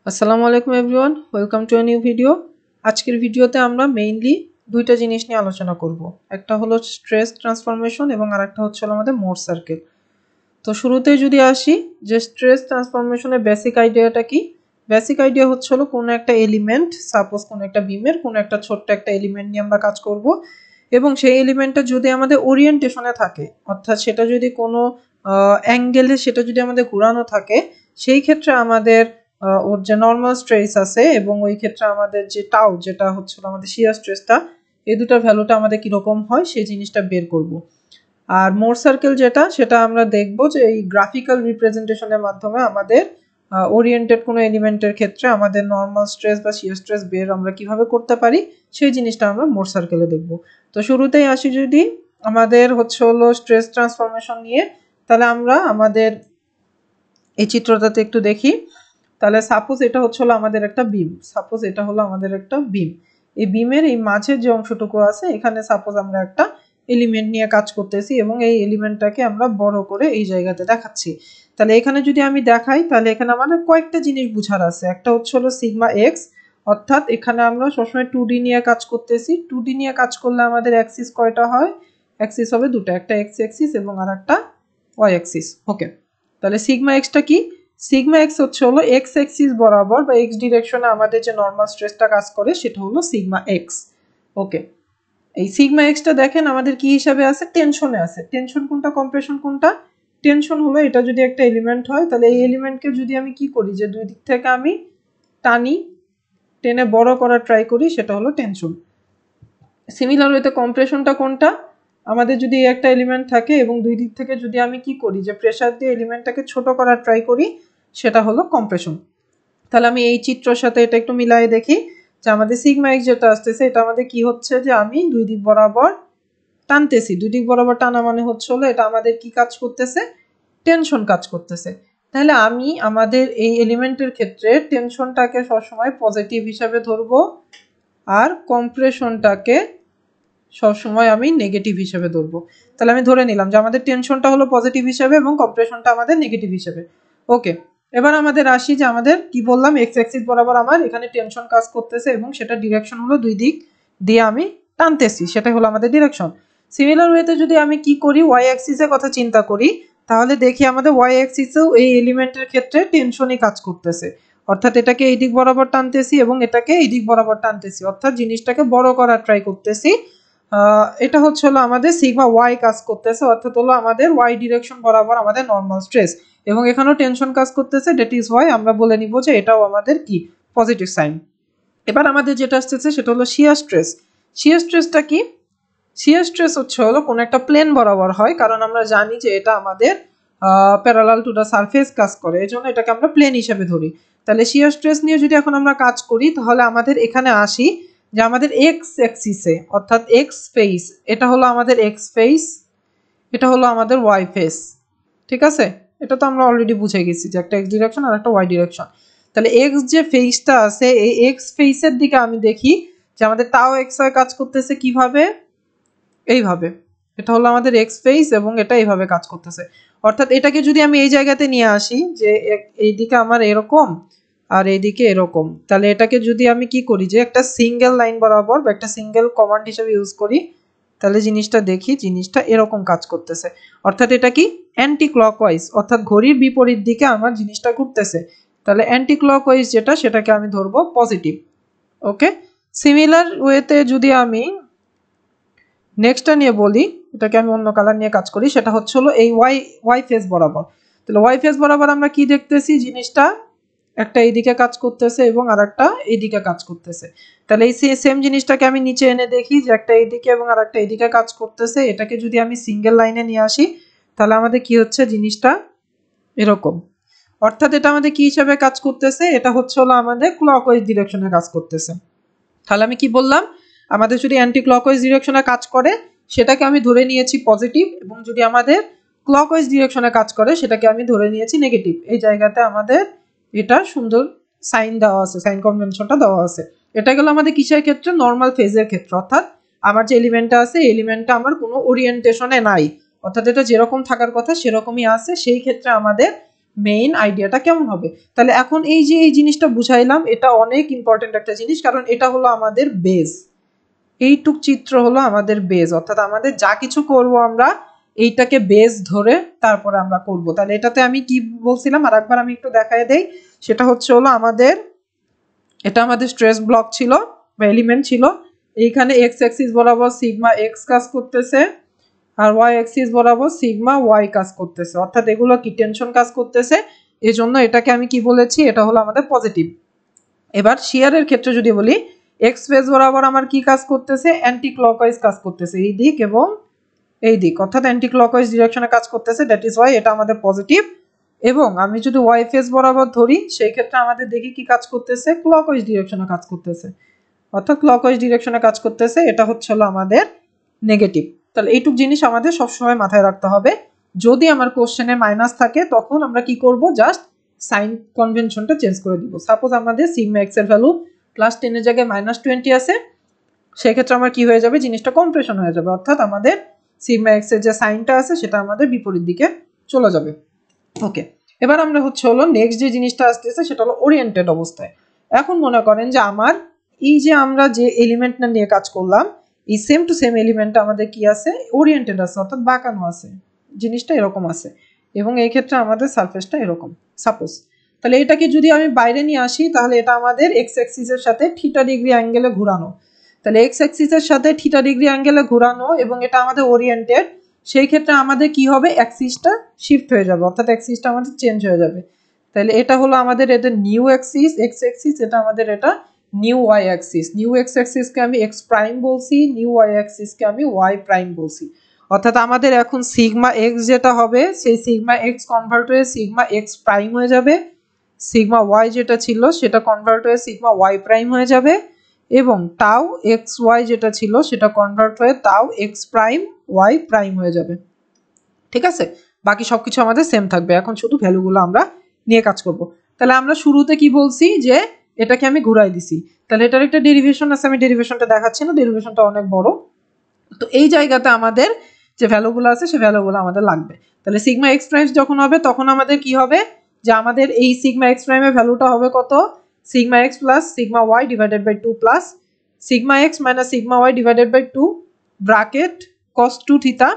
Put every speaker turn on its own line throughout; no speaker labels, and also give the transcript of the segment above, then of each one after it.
আসসালামু আলাইকুম everyone, welcome to a new video. আজকের ভিডিওতে আমরা মেইনলি দুইটা জিনিস নিয়ে আলোচনা করব। একটা হলো স্ট্রেস ট্রান্সফরমেশন এবং আরেকটা হচ্ছে আমাদের মোর সার্কেল। তো শুরুতেই যদি আসি যে স্ট্রেস ট্রান্সফরমেশনের বেসিক আইডিয়াটা কি। বেসিক আইডিয়া হচ্ছে হলো কোনো একটা এলিমেন্ট, সাপোজ কোনো একটা বিমের কোনো একটা ছোট্ট একটা এলিমেন্ট নিয়ে আমরা কাজ করব এবং সেই এলিমেন্টটা যদি আমাদের ওরিয়েন্টেশনে থাকে, অর্থাৎ সেটা যদি কোনো অ্যাঙ্গেলে সেটা যদি আমাদের ঘোরানো থাকে, সেই ক্ষেত্রে আমাদের ওর যে নর্মাল স্ট্রেস আছে এবং ওই ক্ষেত্রে আমাদের যে টাউ যেটা হচ্ছে আমাদের শিয়ার স্ট্রেসটা, এই দুটার ভ্যালুটা আমাদের কীরকম হয় সেই জিনিসটা বের করব। আর মোর সার্কেল যেটা, সেটা আমরা দেখব যে এই গ্রাফিক্যাল রিপ্রেজেন্টেশনের মাধ্যমে আমাদের ওরিয়েন্টেড কোনো এলিমেন্টের ক্ষেত্রে আমাদের নর্মাল স্ট্রেস বা শিয়ার স্ট্রেস বের আমরা কিভাবে করতে পারি সেই জিনিসটা আমরা মোর সার্কেলে দেখব। তো শুরুতেই আসি যদি আমাদের হচ্ছে হলো স্ট্রেস ট্রান্সফরমেশন নিয়ে, তাহলে আমরা আমাদের এই চিত্রটাতে একটু দেখি। তাহলে সাপোজ এটা হচ্ছে হলো আমাদের একটা বিম, সাপোজ এটা হলো আমাদের একটা বিম। এই বিমের এই মাঝের যে অংশটুকু আছে, এখানে সাপোজ আমরা একটা এলিমেন্ট নিয়ে কাজ করতেছি এবং এই এলিমেন্টটাকে আমরা বড় করে এই জায়গাতে দেখাচ্ছি। তাহলে এখানে যদি আমি দেখাই, তাহলে এখানে আমাদের কয়েকটা জিনিস বুঝার আছে। একটা হচ্ছে হলো সিগমা এক্স, অর্থাৎ এখানে আমরা সবসময় 2D নিয়ে কাজ করতেছি। 2D নিয়ে কাজ করলে আমাদের অ্যাক্সিস কয়টা হয়? অ্যাক্সিস হবে দুটো, একটা এক্স অ্যাক্সিস এবং আর একটা ওয়াই অ্যাক্সিস। ওকে, তাহলে সিগমা এক্সটা কি? সিগমা এক্স হচ্ছে হলো এক্স অ্যাক্সিস বরাবর বা এক্স ডিরেকশনে আমাদের যে নর্মাল স্ট্রেসটা কাজ করে সেটা হলো সিগমা এক্স। ওকে, এই সিগমা এক্সটা দেখেন আমাদের কি হিসাবে আছে? টেনশনে আছে। টেনশন কোনটা, কম্প্রেশন কোনটা? টেনশন হলো এটা যদি একটা এলিমেন্ট হয়, তাহলে এই এলিমেন্টকে যদি আমি কি করি, যে দুই দিক থেকে আমি টানি, টেনে বড় করার ট্রাই করি, সেটা হলো টেনশন। সিমিলার ওয়েতে কম্প্রেশনটা কোনটা? আমাদের যদি একটা এলিমেন্ট থাকে এবং দুই দিক থেকে যদি আমি কি করি, যে প্রেসার দিয়ে এলিমেন্টটাকে ছোট করার ট্রাই করি, সেটা হলো কম্প্রেশন। তাহলে আমি এই চিত্রের সাথে এটা একটু মিলাই দেখি যে আমাদের সিগমা এক্স যেটা আসতেছে, এটা আমাদের কি হচ্ছে, যে আমি দুই দিক বরাবর টানতেছি। দুই দিক বরাবর টানা মানে হচ্ছে হলো এটা আমাদের কি কাজ করতেছে? টেনশন কাজ করতেছে। তাহলে আমি আমাদের এই এলিমেন্টের ক্ষেত্রে টেনশনটাকে সবসময় পজিটিভ হিসাবে ধরবো আর কম্প্রেশনটাকে সবসময় আমি নেগেটিভ হিসেবে ধরবো। তাহলে আমি ধরে নিলাম যে আমাদের টেনশনটা হলো পজিটিভ হিসেবে এবং কম্প্রেশনটা আমাদের নেগেটিভ হিসেবে। ওকে, এবার আমাদের আসি যে আমাদের কি বললাম, এক্স অ্যাক্সিস বরাবর আমার এখানে টেনশন কাজ করতেছে এবং সেটা ডিরেকশন হলো দুই দিক দিয়ে আমি টানতেছি, সেটাই হলো আমাদের ডিরেকশন। সিমিলার ওয়েতে যদি আমি কি করি, ওয়াই অ্যাক্সিসের কথা চিন্তা করি, তাহলে দেখি আমাদের ওয়াই অ্যাক্সিসেও এই এলিমেন্টের ক্ষেত্রে টেনশনই কাজ করতেছে। অর্থাৎ এটাকে এই দিক বরাবর টানতেছি এবং এটাকে এই দিক বরাবর টানতেছি, অর্থাৎ জিনিসটাকে বড় করার ট্রাই করতেছি। এটা হচ্ছে হলো আমাদের সিগমা ওয়াই কাজ করতেছে, অর্থাৎ হলো আমাদের ওয়াই ডিরেকশন বরাবর আমাদের নর্মাল স্ট্রেস, এবং এখানেও টেনশন কাজ করতেছে, দ্যাট ইজ ওয়াই আমরা বলে নিব যে এটাও আমাদের কি পজিটিভ সাইন। এবার আমাদের যেটা আসতেছে সেটা হলো শিয়ার স্ট্রেস। শিয়ার স্ট্রেসটা কি? শিয়ার স্ট্রেস হচ্ছে হলো কোনো একটা প্লেন বরাবর হয়, কারণ আমরা জানি যে এটা আমাদের প্যারালাল টু দ্য সারফেস কাজ করে, এই জন্য এটাকে আমরা প্লেন হিসেবে ধরি। তাহলে শিয়ার স্ট্রেস নিয়ে যদি এখন আমরা কাজ করি, তাহলে আমাদের এখানে আসি যে আমাদের এক্স অ্যাক্সিসে, অর্থাৎ এক্স ফেস, এটা হলো আমাদের এক্স ফেস, এটা হলো আমাদের ওয়াই ফেস। ঠিক আছে, এটা তো আমরা অলরেডি বুঝে গেছি যে একটা এক্স ডিরেকশন আর একটা ওয়াই ডিরেকশন। তাহলে এক্স যে ফেসটা আছে, এই এক্স ফেসের দিকে আমি দেখি যে আমাদের তাও এক্স ওয়াই কাজ করতেছে কিভাবে? এইভাবে। এটা হলো আমাদের এক্স ফেস এবং এটা এইভাবে কাজ করতেছে। অর্থাৎ এটাকে যদি আমি এই জায়গাতে নিয়ে আসি যে এইদিকে আমার এরকম আর এইদিকে এরকম, তাহলে এটাকে যদি আমি কি করি, যে একটা সিঙ্গেল লাইন বরাবর বা একটা সিঙ্গেল কমান্ড হিসেবে ইউজ করি, তাহলে জিনিসটা দেখি জিনিসটা এরকম কাজ করতেছে। অর্থাৎ এটা কি অ্যান্টি ক্লকওয়াইজ, অর্থাৎ ঘড়ির বিপরীত দিকে আমার জিনিসটা ঘুরতেছে। তাহলে অ্যান্টি ক্লকওয়াইজ যেটা, সেটাকে আমি ধরবো পজিটিভ। ওকে, সিমিলার ওয়েতে যদি আমি নেক্সটটা নিয়ে বলি, এটাকে আমি অন্য কালার নিয়ে কাজ করি, সেটা হচ্ছে হলো এই ওয়াই ওয়াই ফেস বরাবর। তাহলে ওয়াই ফেস বরাবর আমরা কি দেখতেছি, জিনিসটা একটা এইদিকে কাজ করতেছে এবং আর একটা এইদিকে কাজ করতেছে। তাহলে এই সেম জিনিসটাকে আমি নিচে এনে দেখি যে একটা এইদিকে এবং আর একটা এইদিকে কাজ করতেছে। এটাকে যদি আমি সিঙ্গেল লাইনে নিয়ে আসি, তাহলে আমাদের কি হচ্ছে, জিনিসটা এরকম। অর্থাৎ এটা আমাদের কি হিসাবে কাজ করতেছে, এটা হচ্ছে হলো আমাদের ক্লকওয়াইজ ডিরেকশনে কাজ করতেছে। তাহলে আমি কি বললাম, আমাদের যদি অ্যান্টি ক্লকওয়াইজ ডিরেকশনে কাজ করে সেটাকে আমি ধরে নিয়েছি পজিটিভ, এবং যদি আমাদের ক্লকওয়াইজ ডিরেকশনে কাজ করে সেটাকে আমি ধরে নিয়েছি নেগেটিভ। এই জায়গাতে আমাদের এটা সুন্দর সাইন দেওয়া আছে, সাইন কনভেনশনটা দেওয়া আছে। এটা গেল আমাদের কিসের ক্ষেত্রে? নর্মাল ফেজের ক্ষেত্রে। অর্থাৎ আমার যে এলিমেন্টটা আছে, এই এলিমেন্টটা আমার কোনো ওরিয়েন্টেশনে নাই, অর্থাৎ এটা যেরকম থাকার কথা সেরকমই আছে, সেই ক্ষেত্রে আমাদের মেইন আইডিয়াটা কেমন হবে। তাহলে এখন এই যে এই জিনিসটা বুঝাইলাম, এটা অনেক ইম্পর্টেন্ট একটা জিনিস, কারণ এটা হলো আমাদের বেস। এইটুক চিত্র হলো আমাদের বেস, অর্থাৎ আমাদের যা কিছু করব আমরা এইটাকে বেস ধরে তারপরে আমরা করব। তাহলে এটাতে আমি কি বলছিলাম আর একবার আমি একটু দেখায় দেই। সেটা হচ্ছে হলো আমাদের, এটা আমাদের স্ট্রেস ব্লক ছিল বা এলিমেন্ট ছিল। এইখানে এক্স অ্যাক্সিস বরাবর সিগমা এক্স কাজ করতেছে, আর ওয়াই অ্যাক্সিস বরাবর সিগমা ওয়াই কাজ করতেছে, অর্থাৎ এগুলো কি টেনশন কাজ করতেছে। এজন্য এটাকে আমি কি বলেছি, এটা হলো আমাদের পজিটিভ। এবার শিয়ারের ক্ষেত্রে যদি বলি, এক্স ফেজ বরাবর আমার কি কাজ করতেছে, অ্যান্টি ক্লকওয়াইজ কাজ করতেছে, এই দিক এবং এই দিক, অর্থাৎ অ্যান্টি ক্লকওয়াইজ ডিরেকশনে কাজ করতেছে, দ্যাট ইজ ওয়াই এটা আমাদের পজিটিভ। এবং আমি যদি ওয়াই ফেজ বরাবর ধরি, সেই ক্ষেত্রে আমাদের দেখি কি কাজ করতেছে, ক্লকওয়াইজ ডিরেকশনে কাজ করতেছে, অর্থাৎ ক্লকওয়াইজ ডিরেকশনে কাজ করতেছে, এটা হচ্ছে হলো আমাদের নেগেটিভ। তাহলে এইটুক জিনিস আমাদের সবসময় মাথায় রাখতে হবে। যদি আমার কোশ্চেনে মাইনাস থাকে তখন আমরা কি করব, জাস্ট সাইন কনভেনশনটা চেঞ্জ করে দিব। সাপোজ আমাদের সিগমা এক্স এর ভ্যালু +10 এর জায়গায় -20 আছে, সেক্ষেত্রে আমার কি হয়ে যাবে, জিনিসটা কম্প্রেশন হয়ে যাবে, অর্থাৎ আমাদের সিগমা এক্স এর যে সাইনটা আছে সেটা আমাদের বিপরীত দিকে চলে যাবে। ওকে, এবার আমরা হচ্ছে হলো নেক্সট যে জিনিসটা আসতেছে সেটা হলো ওরিয়েন্টেড অবস্থায়। এখন মনে করেন যে আমার এই যে আমরা যে এলিমেন্টটা নিয়ে কাজ করলাম, এই সেম টু সেম এলিমেন্টটা আমাদের কি আছে, ওরিয়েন্টেড আছে, অর্থাৎ বাঁকানো আছে, জিনিসটা এরকম আছে, এবং এই ক্ষেত্রে আমাদের সারফেসটা এরকম সাপোজ। তাহলে এটাকে যদি আমি বাইরে নিয়ে আসি, তাহলে এটা আমাদের এক্স অ্যাক্সিসের সাথে থিটা ডিগ্রি অ্যাঙ্গেলে ঘোরানো। তাহলে এক্স অ্যাক্সিসের সাথে থিটা ডিগ্রি অ্যাঙ্গেলে ঘোরানো এবং এটা আমাদের ওরিয়েন্টেড, সেই ক্ষেত্রে আমাদের কি হবে, অ্যাক্সিসটা শিফট হয়ে যাবে, অর্থাৎ অ্যাক্সিসটা আমাদের চেঞ্জ হয়ে যাবে। তাহলে এটা হলো আমাদের এটা নিউ অ্যাক্সিস এক্স অ্যাক্সিস, এটা আমাদের এটা new Y axis. New X অ্যাক্সিসকে আমি এক্স প্রাইম বলছি, নিউ ওয়াই অ্যাক্সিসকে আমি ওয়াই প্রাইম বলছি। অর্থাৎ আমাদের এখন সিগমা এক্স যেটা হবে, সেই সিগমা এক্স কনভার্ট হয়ে সিগমা এক্স প্রাইম হয়ে যাবে, সিগমা ওয়াই যেটা ছিল সেটা কনভার্ট হয়ে সিগমা ওয়াই প্রাইম হয়ে যাবে, এবং টাউ এক্স ওয়াই যেটা ছিল সেটা কনভার্ট হয়ে tau x prime y prime হয়ে যাবে। ঠিক আছে, বাকি সবকিছু আমাদের সেম থাকবে। এখন শুধু ভ্যালুগুলো আমরা নিয়ে কাজ করব। তাহলে আমরা শুরুতে কি বলছি, যে এটাকে আমি ঘুরাই দিছি, তাহলে এটার একটা ডেরিভেশন আছে, আমি ডেরিভেশনটা দেখাচ্ছি না, ডেরিভেশনটা অনেক বড়। তো এই জায়গাতে আমাদের যে ভ্যালুগুলো আছে সেই ভ্যালুগুলো আমাদের লাগবে। তাহলে সিগমা এক্স প্রাইম যখন হবে তখন আমাদের কি হবে, যে আমাদের এই সিগমা এক্স প্রাইমের ভ্যালুটা হবে কত, sigma x plus sigma y divided by 2 plus sigma x minus sigma y divided by 2 bracket cos 2 theta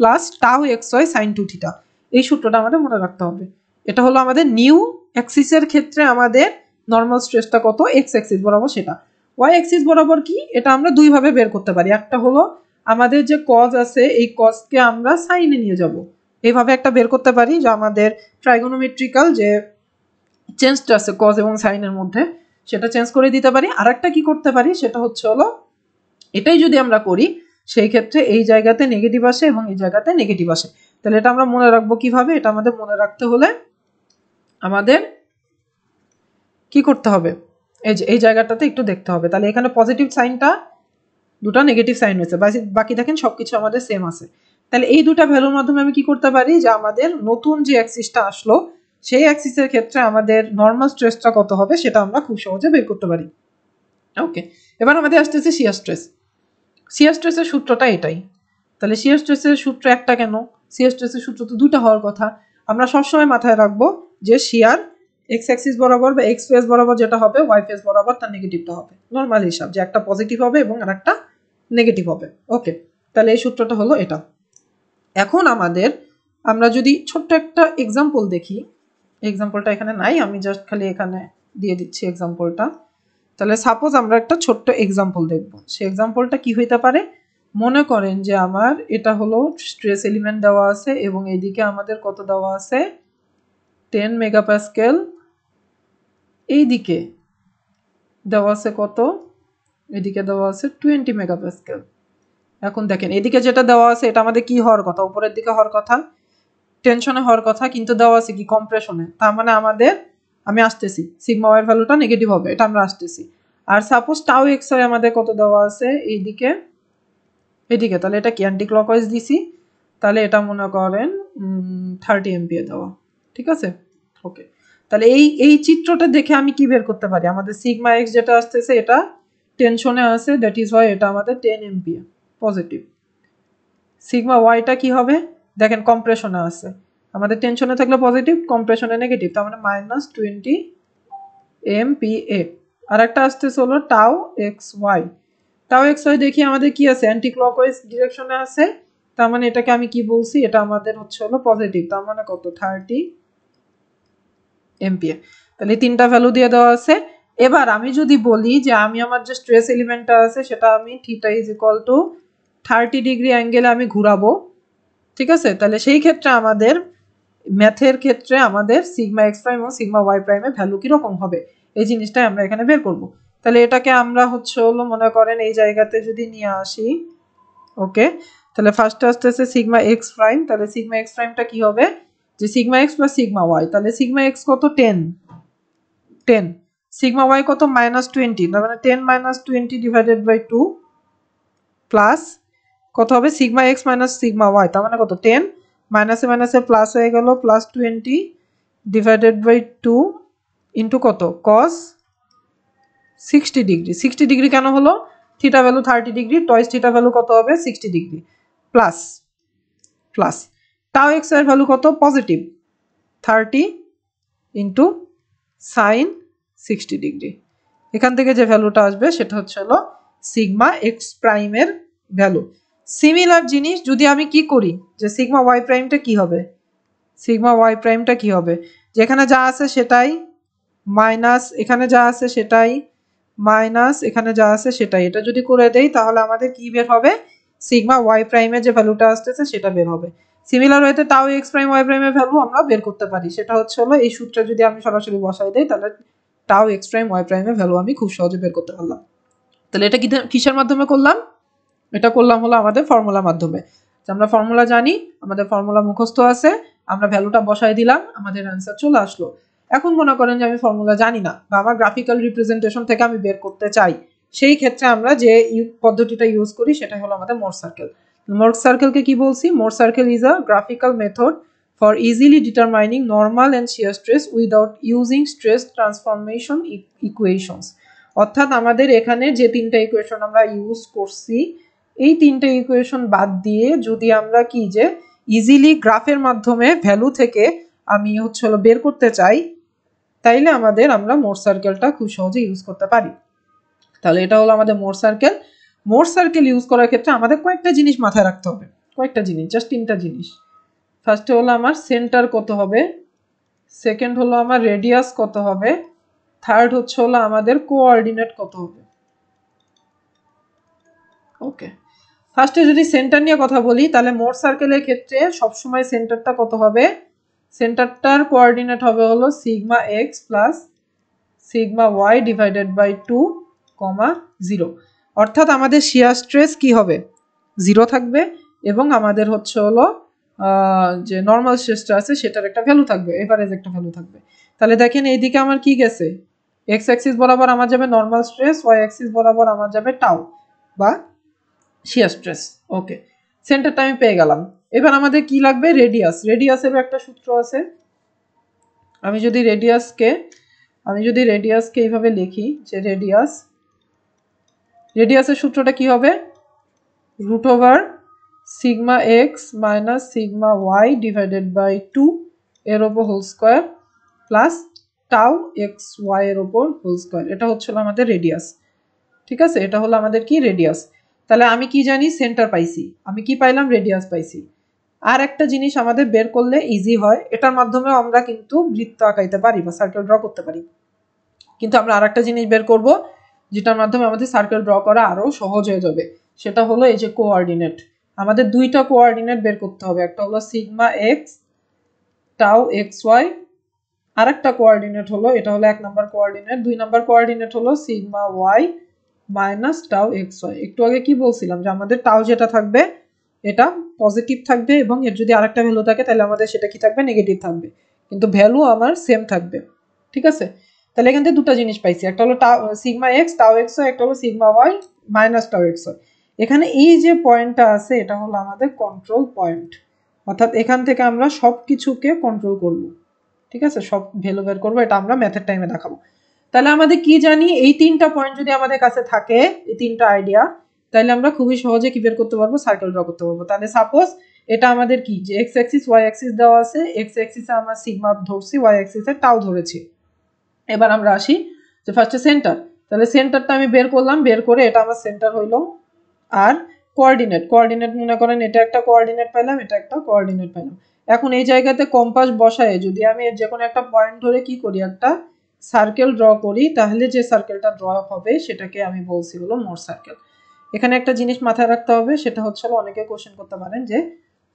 plus tau x y sine 2 theta. এই সূত্রটা আমাদের মনে রাখতে হবে। এটা হলো আমাদের নিউ অ্যাক্সিসের ক্ষেত্রে আমাদের নর্মাল স্ট্রেসটা কত, এক্স অ্যাক্সিস বরাবর সেটা। ওয়াই অ্যাক্সিস বরাবর কি, এটা আমরা দুইভাবে বের করতে পারি। একটা হলো আমাদের যে কজ আছে এই কজকে আমরা সাইনে নিয়ে যাব, এইভাবে একটা বের করতে পারি, যে আমাদের ট্রাইগোনোমেট্রিক্যাল যে চেঞ্জটা আছে কজ এবং সাইনের মধ্যে সেটা চেঞ্জ করে দিতে পারি। আর একটা কি করতে পারি, সেটা হচ্ছে হলো এটাই যদি আমরা করি সেই ক্ষেত্রে এই জায়গাতে নেগেটিভ আসে এবং এই জায়গাতে নেগেটিভ আসে। তাহলে এটা আমরা মনে রাখবো কিভাবে, এটা আমাদের মনে রাখতে হলে আমাদের কি করতে হবে, এই যে এই জায়গাটাতে একটু দেখতে হবে। তাহলে এখানে পজিটিভ সাইনটা দুটো নেগেটিভ সাইন হয়েছে, বাকি দেখেন সবকিছু আমাদের সেম আছে। তাহলে এই দুটো ভ্যালুর মাধ্যমে আমি কি করতে পারি, যে আমাদের নতুন যে অ্যাক্সিসটা আসলো সেই অ্যাক্সিসের ক্ষেত্রে আমাদের নর্মাল স্ট্রেসটা কত হবে সেটা আমরা খুব সহজে বের করতে পারি। ওকে, এবার আমাদের আসতেছে শিয়ার স্ট্রেস। শিয়ার স্ট্রেসের সূত্রটা এটাই। তাহলে শিয়ার স্ট্রেসের সূত্র একটা কেন, শিয়ার স্ট্রেসের সূত্র তো দুটো হওয়ার কথা। আমরা সবসময় মাথায় রাখবো যে শিয়ার এক্স অ্যাক্সিস বরাবর বা এক্স ফেজ বরাবর যেটা হবে ওয়াই ফেজ বরাবর তার নেগেটিভটা হবে, নর্মাল হিসাব, যে একটা পজিটিভ হবে এবং আর একটা নেগেটিভ হবে। ওকে, তাহলে এই সূত্রটা হলো এটা। এখন আমরা যদি ছোট্ট একটা এক্সাম্পল দেখি, এক্সাম্পলটা এখানে নাই, আমি জাস্ট খালি এখানে দিয়ে দিচ্ছি এক্সাম্পলটা। তাহলে সাপোজ আমরা একটা ছোট্ট এক্সাম্পল দেখব, সেই এক্সাম্পলটা কি হইতে পারে, মনে করেন যে আমার এটা হলো স্ট্রেস এলিমেন্ট দেওয়া আছে এবং এদিকে আমাদের কত দেওয়া আছে 10 মেগাপ্যাসকেল, এইদিকে দেওয়া আছে কত, এদিকে দেওয়া আছে 20 মেগাপ্যাসকেল। এখন দেখেন এদিকে যেটা দেওয়া আছে এটা আমাদের কি হওয়ার কথা, উপরের দিকে হওয়ার কথা, টেনশনে হওয়ার কথা, কিন্তু দেওয়া আছে কি কম্প্রেশনে। তার মানে আমাদের, আমি আসতেছি, সিগমা ওয়াই ভ্যালুটা নেগেটিভ হবে, এটা আমরা আসতেছি। Are suppose tau x Y আমাদের কত দেওয়া আছে এইদিকে এদিকে, তাহলে এটা কি অ্যান্টি ক্লকওয়াইজ দিছি, তাহলে এটা মনে করেন 30 এমপিএ দেওয়া। ঠিক আছে, ওকে। তাহলে এই চিত্রটা দেখে আমি কি বের করতে পারি, আমাদের সিগমা এক্স যেটা আসতেছে এটা টেনশনে আছে, দ্যাট ইজ ওয়াই এটা আমাদের 10 এমপিএ পজিটিভ। সিগমা ওয়াইটা কি হবে, দেখেন কম্প্রেশনে আছে, আমাদের টেনশনে থাকলে পজিটিভ, কম্প্রেশনে নেগেটিভ, তার মানে -20 MPa। আর একটা আসতেছে হলো tau x y. Tau x y দেখি আমাদের কি আছে, অ্যান্টি ক্লকওয়াইজ ডিরেকশনে আছে, তার মানে এটাকে আমি কি বলছি, এটা আমাদের হচ্ছে হলো পজিটিভ, তার মানে কত 30 MPa। তাহলে তিনটা ভ্যালু দিয়ে দেওয়া আছে। এবার আমি যদি বলি যে আমি আমার যে স্ট্রেস এলিমেন্টটা আছে সেটা আমি theta is equal two 30 degree অ্যাঙ্গেলে আমি ঘুরাবো, ঠিক আছে, তাহলে সেই ক্ষেত্রে আমাদের ম্যাথের ক্ষেত্রে আমাদের সিগমা এক্স প্রাইম ও সিগমা ওয়াই প্রাইমের ভ্যালু কিরকম হবে এই জিনিসটাই আমরা এখানে বের করব। তাহলে এটাকে আমরা হচ্ছে হলো মনে করেন এই জায়গাতে যদি নিয়ে আসি, ওকে, তাহলে ফার্স্টে আসতেছে সিগমা এক্স প্রাইম, তাহলে সিগমা এক্স প্রাইমটা কি হবে, যে sigma x plus sigma y, তাহলে সিগমা এক্স কত 10, সিগমা ওয়াই কত -20, তার মানে 10 - 20 ডিভাইডেড বাই 2 প্লাস কত হবে sigma x minus sigma y, তার মানে কত 10, মাইনাসে মাইনাসে প্লাস হয়ে গেল +20 ডিভাইডেড বাই 2 ইন্টু কত cos 60 ডিগ্রি। 60 ডিগ্রি কেন হলো, theta value 30 degree, twice theta value কত হবে 60 degree, plus plus tau x এর ভ্যালু কত পজিটিভ 30 ইন্টু সাইন 60 ডিগ্রি। এখান থেকে যে ভ্যালুটা আসবে সেটা হচ্ছে হলো সিগমা এক্স প্রাইমের ভ্যালু। সিমিলার জিনিস যদি আমি কি করি, যে সিগমা ওয়াই প্রাইমটা কি হবে, সিগমা ওয়াই প্রাইমটা কি হবে, যেখানে যা আছে সেটাই মাইনাস, এখানে যা আছে সেটাই মাইনাস, এখানে যা আছে সেটাই, এটা যদি করে দেই তাহলে আমাদের কি বের হবে, সিগমা ওয়াই প্রাইমের যে ভ্যালুটা আসতেছে সেটা বের হবে। সিমিলার ওয়েতে তাও এক্স প্রাইম ওয়াই প্রাইমের ভ্যালু আমরা বের করতে পারি, সেটা হচ্ছে হলো এই সূত্রে যদি আমি সরাসরি বসাই দেই তাহলে টাও এক্স প্রাইম ওয়াই প্রাইমের ভ্যালু আমি খুব সহজে বের করতে পারলাম। তাহলে এটা কিসের মাধ্যমে করলাম, এটা করলাম হলো আমাদের ফর্মুলার মাধ্যমে। আমরা ফর্মুলা জানি, আমাদের ফর্মুলা মুখস্থ আছে, আমরা ভ্যালুটা বসাই দিলাম, আমাদের অ্যান্সার চলে আসলো। এখন মনে করেন যে আমি ফর্মুলা জানি না বা আমার গ্রাফিক্যাল রিপ্রেজেন্টেশন থেকে আমি বের করতে চাই, সেই ক্ষেত্রে আমরা যে পদ্ধতিটা ইউজ করি সেটা হলো আমাদের মোর সার্কেল। মোর সার্কেলকে কি বলছি, Mohr circle is a graphical method for easily determining normal and shear stress without using stress transformation equations. অর্থাৎ আমাদের এখানে যে তিনটা ইকুয়েশন আমরা ইউজ করছি, এই তিনটা ইকুয়েশন বাদ দিয়ে যদি আমরা কি যে ইজিলি গ্রাফের মাধ্যমে ভ্যালু থেকে আমি হচ্ছে হলো বের করতে চাই, তাইলে আমরা মোর সার্কেলটা খুব সহজে ইউজ করতে পারি। তাহলে এটা হলো আমাদের মোর সার্কেল। মোর সার্কেল ইউজ করার ক্ষেত্রে আমাদের কয়েকটা জিনিস মাথায় রাখতে হবে, কয়েকটা জিনিস, জাস্ট তিনটা জিনিস। ফার্স্টে হলো আমার সেন্টার কত হবে, সেকেন্ড হলো আমার রেডিয়াস কত হবে, থার্ড হচ্ছে হলো আমাদের কোঅর্ডিনেট কত হবে। ওকে, ফার্স্টে যদি সেন্টার নিয়ে কথা বলি, তাহলে মোর সার্কেলের ক্ষেত্রে সবসময় সেন্টারটা কত হবে, সেন্টারটার কোঅর্ডিনেট হবে হলো sigma x plus sigma y divided by 2, 0। অর্থাৎ আমাদের শিয়ার স্ট্রেস কি হবে 0 থাকবে, এবং আমাদের হচ্ছে হলো যে নর্মাল স্ট্রেসটা আছে সেটার একটা ভ্যালু থাকবে, এভারেজ একটা ভ্যালু থাকবে। তাহলে দেখেন এইদিকে আমার কি গেছে, এক্স অ্যাক্সিস বরাবর আমার যাবে নর্মাল স্ট্রেস, ওয়াই অ্যাক্সিস বরাবর আমার যাবে টাউ বা শিয়ার স্ট্রেস। ওকে, সেন্টারটা আমি পেয়ে গেলাম। এবার আমাদের কি লাগবে, রেডিয়াস। রেডিয়াসের একটা সূত্র আছে, আমি যদি রেডিয়াসকে এইভাবে লিখি যে রেডিয়াসের সূত্রটা কি হবে, root over sigma x minus sigma y divided by 2 এর ওপর whole square plus tau x y এর ওপর হোল স্কোয়ার। এটা হচ্ছিল আমাদের রেডিয়াস, ঠিক আছে, এটা হলো আমাদের কি রেডিয়াস। তাহলে আমি কি জানি, সেন্টার পাইছি, আমি কি পাইলাম, রেডিয়াস পাইছি। আর একটা জিনিস আমাদের বের করলে ইজি হয়, এটার মাধ্যমেও আমরা কিন্তু বৃত্ত আঁকাইতে পারি বা সার্কেল ড্র করতে পারি, কিন্তু আমরা আর একটা জিনিস বের করব যেটার মাধ্যমে আমাদের সার্কেল ড্র করা আরো সহজ হয়ে যাবে, সেটা হলো এই যে কোঅর্ডিনেট। আমাদের দুইটা কোঅর্ডিনেট বের করতে হবে, একটা হলো sigma x tau x Y, আর একটা কোঅর্ডিনেট হলো, এটা হলো 1 নম্বর কোঅর্ডিনেট, 2 নম্বর কোঅর্ডিনেট হলো sigma Y minus tau x Y. একটু আগে কি বলছিলাম যে আমাদের টাউ যেটা থাকবে এটা পজিটিভ থাকবে, এবং এর যদি আরেকটা ভ্যালু থাকে তাহলে আমাদের সেটা কি থাকবে, নেগেটিভ থাকবে, কিন্তু ভ্যালু আমার সেম থাকবে, ঠিক আছে। তাহলে এখান থেকে দুটো জিনিস পাইছি, একটা হলো sigma x tau x y, একটা হলো sigma Y minus tau x y. এখানে এই যে পয়েন্টটা আছে এটা হলো আমাদের কন্ট্রোল পয়েন্ট, অর্থাৎ এখান থেকে আমরা সব কিছুকে কন্ট্রোল করব, ঠিক আছে, সব ভ্যালু বের করবো, এটা আমরা ম্যাথের টাইমে দেখাবো। তাহলে আমাদের কি জানি, এই তিনটা পয়েন্ট যদি আমাদের কাছে থাকে, এই তিনটা আইডিয়া, তাহলে আমরা খুবই সহজে কি বের করতে পারবো, সার্কেল ড্র করতে পারবো। তাহলে সাপোজ এটা আমাদের কি যে এক্স অ্যাক্সিস ওয়াই অ্যাক্সিস দেওয়া আছে, এক্স অ্যাক্সিসে আমরা সিগমা ধরছি, ওয়াই অ্যাক্সিসে টাউ ধরেছি। এবার আমরা আসি যে ফার্স্টে সেন্টার, তাহলে সেন্টারটা আমি বের করলাম, বের করে এটা আমার সেন্টার হইলো। আর কোঅর্ডিনেট, কোঅর্ডিনেট মনে করেন এটা একটা কোঅর্ডিনেট পেলাম, এটা একটা কোঅর্ডিনেট পেলাম। এখন এই জায়গাতে কম্পাস বসায় যদি আমি যে কোনো একটা পয়েন্ট ধরে কি করি, একটা সার্কেল ড্র করি, তাহলে যে সার্কেলটা ড্র হবে সেটাকে আমি বলছি হলো মোর সার্কেল। এখানে একটা জিনিস মাথায় রাখতে হবে, সেটা হচ্ছে হলো অনেকে কোশ্চেন করতে পারেন যে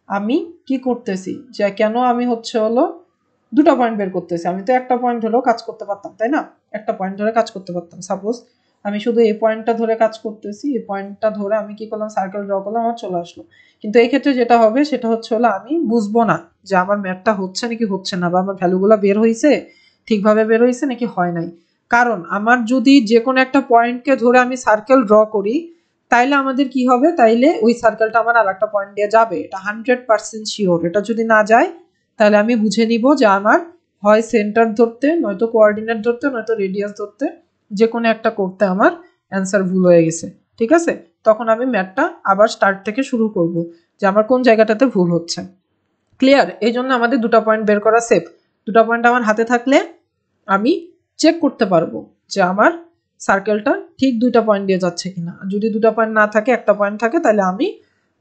আমি কি করতেছি, যে কেন আমি হচ্ছে হলো দুটো পয়েন্ট বের করতেছি, আমি তো একটা পয়েন্ট ধরেও কাজ করতে পারতাম, তাই না? একটা পয়েন্ট ধরে কাজ করতে পারতাম। সাপোজ আমি শুধু এই পয়েন্টটা ধরে কাজ করতেছি, এই পয়েন্টটা ধরে আমি কি করলাম, সার্কেল ড্র করলাম, আমার চলে আসলো। কিন্তু এই ক্ষেত্রে যেটা হবে সেটা হচ্ছে হলো আমি বুঝবো না যে আমার ম্যাথটা হচ্ছে নাকি হচ্ছে না, বা আমার ভ্যালুগুলো বের হয়েছে ঠিকভাবে বের হয়েছে নাকি হয় নাই। কারণ আমার যদি যে কোনো একটা পয়েন্টকে ধরে আমি সার্কেল ড্র করি, তাইলে আমাদের কি হবে, তাইলে ওই সার্কেলটা আমার আর একটা পয়েন্ট দিয়ে যাবে, এটা 100% শিওর। এটা যদি না যায় তাহলে আমি বুঝে নিব যে আমার হয় সেন্টার ধরতে, নয়তো কোঅর্ডিনেট ধরতে, নয়তো রেডিয়াস ধরতে, যে কোনো একটা করতে আমার অ্যান্সার ভুল হয়ে গেছে। ঠিক আছে, তখন আমি ম্যাথটা আবার স্টার্ট থেকে শুরু করব যে আমার কোন জায়গাটাতে ভুল হচ্ছে। ক্লিয়ার? এই জন্য আমাদের দুটো পয়েন্ট বের করা সেফ। দুটো পয়েন্ট আমার হাতে থাকলে আমি চেক করতে পারবো যে আমার সার্কেলটা ঠিক দুইটা পয়েন্ট দিয়ে যাচ্ছে কিনা। যদি দুটো পয়েন্ট না থাকে, একটা পয়েন্ট থাকে, তাহলে আমি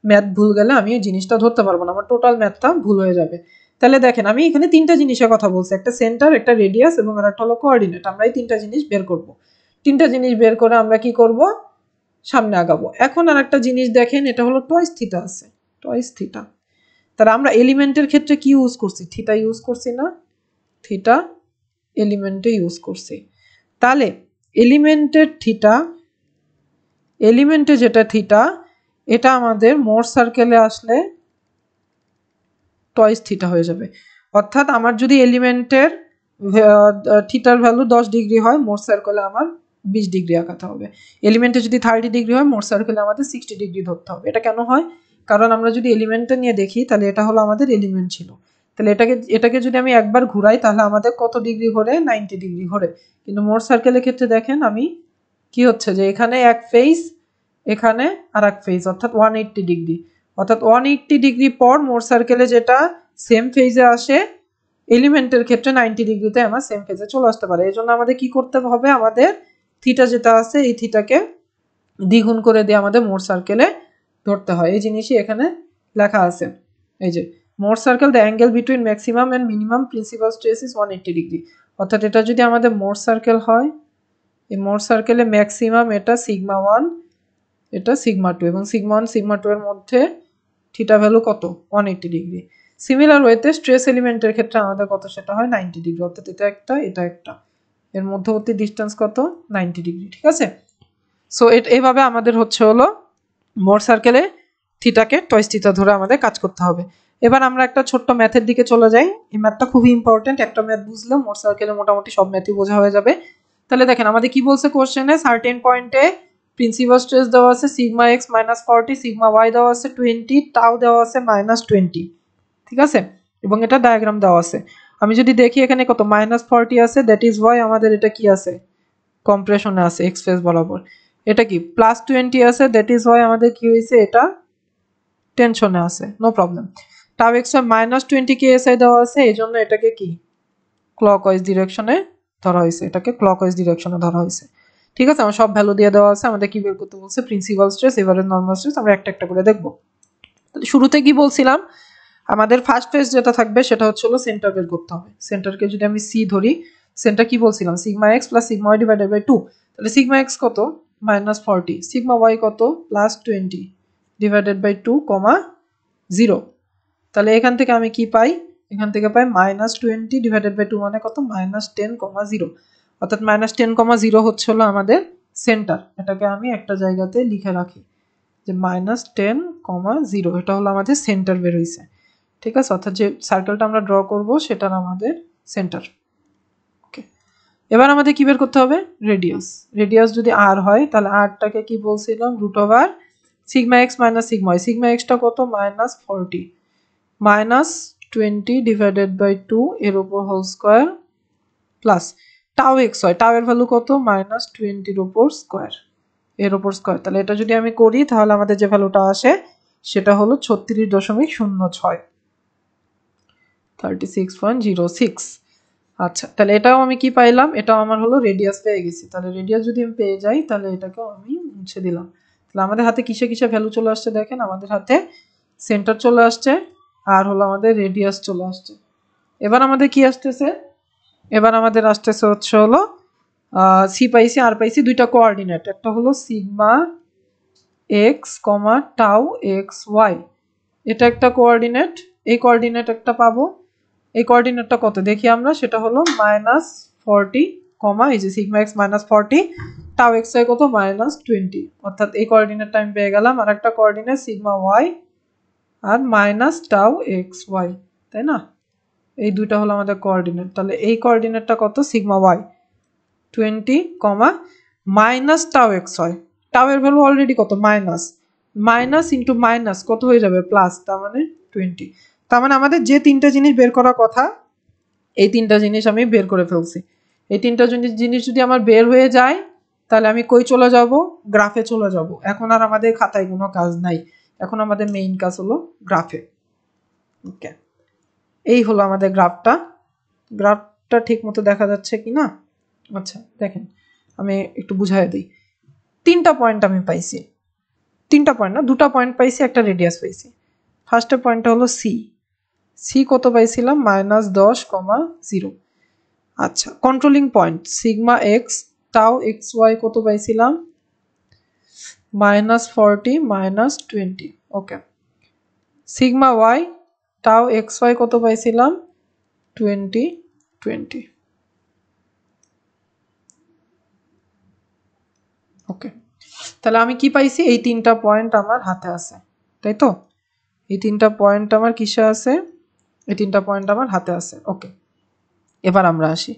ম্যাথ ভুল গেলে আমি এই জিনিসটা ধরতে পারবো না, আমার টোটাল ম্যাথটা ভুল হয়ে যাবে। তাহলে দেখেন আমি এখানে তিনটা জিনিসের কথা বলছি, একটা সেন্টার, একটা রেডিয়াস এবং আর একটা হলো কোঅর্ডিনেট। আমরা এই তিনটা জিনিস বের করব। তিনটা জিনিস বের করে আমরা কি করব, সামনে আগাবো। এখন আর একটা জিনিস দেখেন, এটা হলো টয়েস থিটা আছে, টয়েস থিটা। তাহলে আমরা এলিমেন্টের ক্ষেত্রে কি ইউজ করছি, থিটা ইউজ করছি না, থিটা এলিমেন্টে ইউজ করছি। তাহলে এলিমেন্টের থিটা, এলিমেন্টে যেটা থিটা, এটা আমাদের মোর সার্কেলে আসলে টয়েস থিটা হয়ে যাবে। অর্থাৎ আমার যদি এলিমেন্টের থিটার ভ্যালু 10 ডিগ্রি হয়, মোর সার্কেলে আমার 20 ডিগ্রি আঁকাতে হবে। এলিমেন্টে যদি 30 ডিগ্রি হয়, মোর সার্কেলে আমাদের 60 ডিগ্রি ধরতে হবে। এটা কেন হয়? কারণ আমরা যদি এলিমেন্টটা নিয়ে দেখি, তাহলে এটা হলো আমাদের এলিমেন্ট ছিল, তাহলে এটাকে যদি আমি একবার ঘুরাই, তাহলে আমাদের কত ডিগ্রি ঘোরে, 90 ডিগ্রি ঘোরে। কিন্তু মোর সার্কেলের ক্ষেত্রে দেখেন আমি কি হচ্ছে, যে এখানে এক ফেজ, এখানে আর এক ফেজ, অর্থাৎ 180 ডিগ্রি। অর্থাৎ 180 ডিগ্রি পর মোর সার্কেলে যেটা সেম ফেজে আসে, এলিমেন্টের ক্ষেত্রে 90 ডিগ্রিতে আমার সেম ফেজে চলে আসতে পারে। এই জন্য আমাদের কি করতে হবে, আমাদের থিটা যেটা আছে এই থিটাকে দ্বিগুণ করে দিয়ে আমাদের মোর সার্কেলে ধরতে হয়। এই জিনিসই এখানে লেখা আছে, এই যে Mohr circle the angle between maximum and minimum principal stress is 180 degree. অর্থাৎ এটা যদি আমাদের মোর সার্কেল হয়, এই মোর সার্কেলে ম্যাক্সিমাম এটা সিগমা 1, এটা সিগমা 2, এবং সিগমা 1 সিগমা 2 এর মধ্যে থিটা ভ্যালু কত, 180 ডিগ্রি। সিমিলার ওয়েতে স্ট্রেস এলিমেন্টের ক্ষেত্রে আমাদের কত, সেটা হয় 90 ডিগ্রি। অর্থাৎ এটা একটা, এটা একটা, এর মধ্যবর্তী ডিস্টেন্স কত, 90 ডিগ্রি। ঠিক আছে, সো এইভাবে আমাদের হচ্ছে হলো মোর সার্কেলে থিটাকে টয়েস থিটা ধরে আমাদের কাজ করতে হবে। এবার আমরা একটা ছোট্ট ম্যাথের দিকে চলে যাই। এই ম্যাথটা খুবই ইম্পর্টেন্ট, একটা ম্যাথ বুঝলে মোর সার্কেলে মোটামুটি সব ম্যাথই বোঝা হয়ে যাবে। তাহলে দেখেন আমাদের কি বলছে কোশ্চেনে, সার্টেন পয়েন্টে প্রিন্সিপাল স্ট্রেস দেওয়া আছে sigma x minus 40, sigma y দেওয়া আছে 20, টাউ দেওয়া আছে -20। ঠিক আছে, এবং এটা ডায়াগ্রাম দেওয়া আছে। আমি যদি দেখি এখানে কত -40 আছে, দ্যাট ইজ ওয়াই আমাদের এটা কি আছে, কম্প্রেশনে আছে এক্স ফেজ বরাবর। এটা কি +20 আছে, দ্যাট ইজ ওয়াই আমাদের কি হয়েছে, এটা টেনশনে আছে, নো প্রবলেম। টাউ এক্স -20 কে এসআই দেওয়া আছে, এই জন্য এটাকে কি ক্লকওয়াইজ ডিরেকশনে ধরা হয়েছে, এটাকে ক্লকওয়াইজ ডিরেকশনে ধরা হয়েছে। ঠিক আছে, আমার সব ভ্যালু দিয়ে দেওয়া আছে। আমাদের কি বের করতে বলছে, প্রিন্সিপাল স্ট্রেস, এবারে নর্মাল স্ট্রেস। আমরা একটা একটা করে দেখবো। শুরুতে কি বলছিলাম, আমাদের ফার্স্ট ফেজ যেটা থাকবে সেটা হচ্ছে হলো সেন্টার বের করতে হবে। সেন্টারকে যদি আমি সি ধরি, সেন্টার কি বলছিলাম, sigma x plus sigma y divided by 2। তাহলে সিগমা এক্স কত, -40, সিগমা ওয়াই কত, +20 ডিভাইডেড বাই 2, 0। তাহলে এখান থেকে আমি কি পাই, এখান থেকে পাই -20 ডিভাইডেড বাই 2 মানে কত, -10, 0। অর্থাৎ -10, 0 হচ্ছে হলো আমাদের সেন্টার। এটাকে আমি একটা জায়গাতে লিখে রাখি যে -10, 0, এটা হলো আমাদের সেন্টার বের হয়েছে। ঠিক আছে, অর্থাৎ যে সার্কেলটা আমরা ড্র করব সেটার আমাদের সেন্টার। ওকে, এবার আমাদের কি বের করতে হবে, রেডিয়াস। রেডিয়াস যদি r হয়, তাহলে rটাকে কি বলছিলাম, √ওভার sigma x minus sigma y. Sigma এক্সটা কত, -40, -20 ডিভাইডেড বাই 2 এর উপর whole square, plus tau x হয়, টাউ এর ভ্যালু কত, -20 এর উপর স্কোয়ার, এর উপর স্কোয়ার। তাহলে এটা যদি আমি করি, তাহলে আমাদের যে ভ্যালুটা আসে সেটা হলো 36.06, 36.06। আচ্ছা, তাহলে এটাও আমি কি পাইলাম, এটাও আমার হলো রেডিয়াস পেয়ে গেছি। তাহলে রেডিয়াস যদি আমি পেয়ে যাই তাহলে এটাকেও আমি মুছে দিলাম। তাহলে আমাদের হাতে কিসে কিসে ভ্যালু চলে আসছে দেখেন, আমাদের হাতে সেন্টার চলে আসছে আর হলো আমাদের রেডিয়াস চলে আসছে। এবার আমাদের কি আসতেছে, এবার আমাদের আসতেছে হচ্ছে হলো সি পাইছি আর পাইছি দুইটা কোঅর্ডিনেট, একটা হলো সিগমা এক্স কমা টাউ এক্স ওয়াই, এটা একটা কোঅর্ডিনেট, এই কোঅর্ডিনেট একটা পাবো। এই কোঅর্ডিনেটটা কত দেখি আমরা, সেটা হলো -40 কমা এই যে sigma x -40 tau x Y কত -20, অর্থাৎ এই কোঅর্ডিনেটটা আমি পেয়ে গেলাম। আর একটা কোঅর্ডিনেট সিগমা ওয়াই আর টাউ এক্স ওয়াই, তাই না? এই দুইটা হলো আমাদের কোঅর্ডিনেট। তাহলে এই কোঅর্ডিনেটটা কত, সিগমা ওয়াই 20 কমা টাউ এক্স ওয়াই, টাউ এর ভ্যালু অলরেডি কত মাইনাস ইন্টু মাইনাস কত হয়ে যাবে প্লাস, তার মানে 20। তার মানে আমাদের যে তিনটা জিনিস বের করার কথা এই তিনটা জিনিস আমি বের করে ফেলছি। এই তিনটা জিনিস যদি আমার বের হয়ে যায় তাহলে আমি কই চলে যাব, গ্রাফে চলে যাব। এখন আর আমাদের খাতায় কোনো কাজ নাই, এখন আমাদের মেইন কাজ হলো গ্রাফে। ওকে, এই হলো আমাদের গ্রাফটা। গ্রাফটা ঠিক মতো দেখা যাচ্ছে কি না? আচ্ছা দেখেন, আমি একটু বুঝাই দিই। তিনটা পয়েন্ট আমি পাইছি, তিনটা পয়েন্ট না, দুটা পয়েন্ট পাইছি, একটা রেডিয়াস পাইছি। ফার্স্টের পয়েন্টটা হলো সি, সি কত পাইছিলাম -10,0। আচ্ছা, controlling point sigma x tau x Y কত পাইছিলাম -40 -20। Okay, sigma Y tau x Y কত পাইছিলাম 20 20। ওকে, তাহলে আমি কি পাইছি, এই তিনটা পয়েন্ট আমার হাতে আছে, তাই তো? এই তিনটা পয়েন্ট আমার কিসে আছে, এই তিনটা পয়েন্ট আমার হাতে আছে। ওকে, এবার আমরা আসি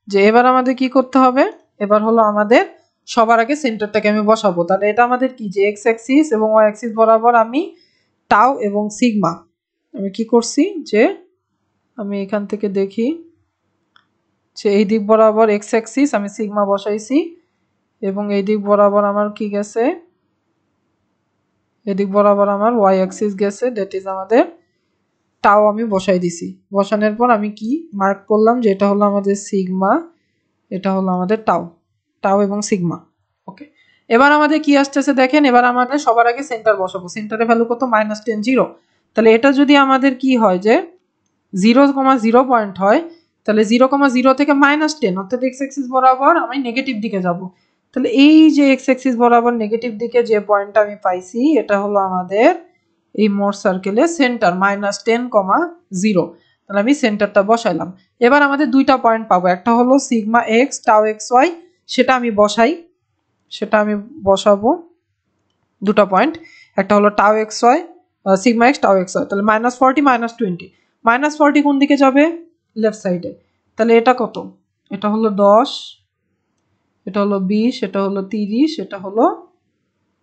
যে এবার আমাদের কি করতে হবে। এবার হলো আমাদের সবার আগে সেন্টারটাকে আমি বসাবো। তাহলে এটা আমাদের কি, যে এক্স অ্যাক্সিস এবং ওয়াই অ্যাক্সিস বরাবর আমি টাউ এবং সিগমা আমি কি করছি, যে আমি এখান থেকে দেখি যে এই দিক বরাবর এক্স অ্যাক্সিস আমি সিগমা বসাইছি এবং এই দিক বরাবর আমার কি গেছে, এদিক বরাবর আমার ওয়াই অ্যাক্সিস গেছে, দ্যাট ইজ আমাদের টাও আমি বসাই দিছি। বসানোর পর আমি কি মার্ক করলাম, যে এটা হলো আমাদের সিগমা, এটা হলো আমাদের টাও, টাও এবং সিগমা। ওকে, এবার আমাদের কি আসতেছে দেখেন, এবার আমাদের সবার আগে সেন্টার বসাবো। সেন্টারের ভ্যালু কত -10 0। তাহলে এটা যদি আমাদের কি হয় যে 0,0 পয়েন্ট হয়, তাহলে 0,0 থেকে -10 অর্থাৎ এক্স অ্যাক্সিস বরাবর আমি নেগেটিভ দিকে যাব। তাহলে এই যে এক্স অ্যাক্সিস বরাবর নেগেটিভ দিকে যে পয়েন্টটা আমি পাইছি এটা হলো আমাদের এই মোট সার্কেলের সেন্টার -10,0। তাহলে আমি সেন্টারটা বসাইলাম। এবার আমাদের দুইটা পয়েন্ট পাবো, একটা হলো sigma x tau x y, সেটা আমি বসাই, সেটা আমি বসাবো দুটো পয়েন্ট, একটা হলো tau x y sigma x tau x y. তাহলে -40 -20, -40 কোন দিকে যাবে, লেফট সাইডে। তাহলে এটা কত, এটা হলো 10, এটা হলো 20, এটা হলো 30, এটা হলো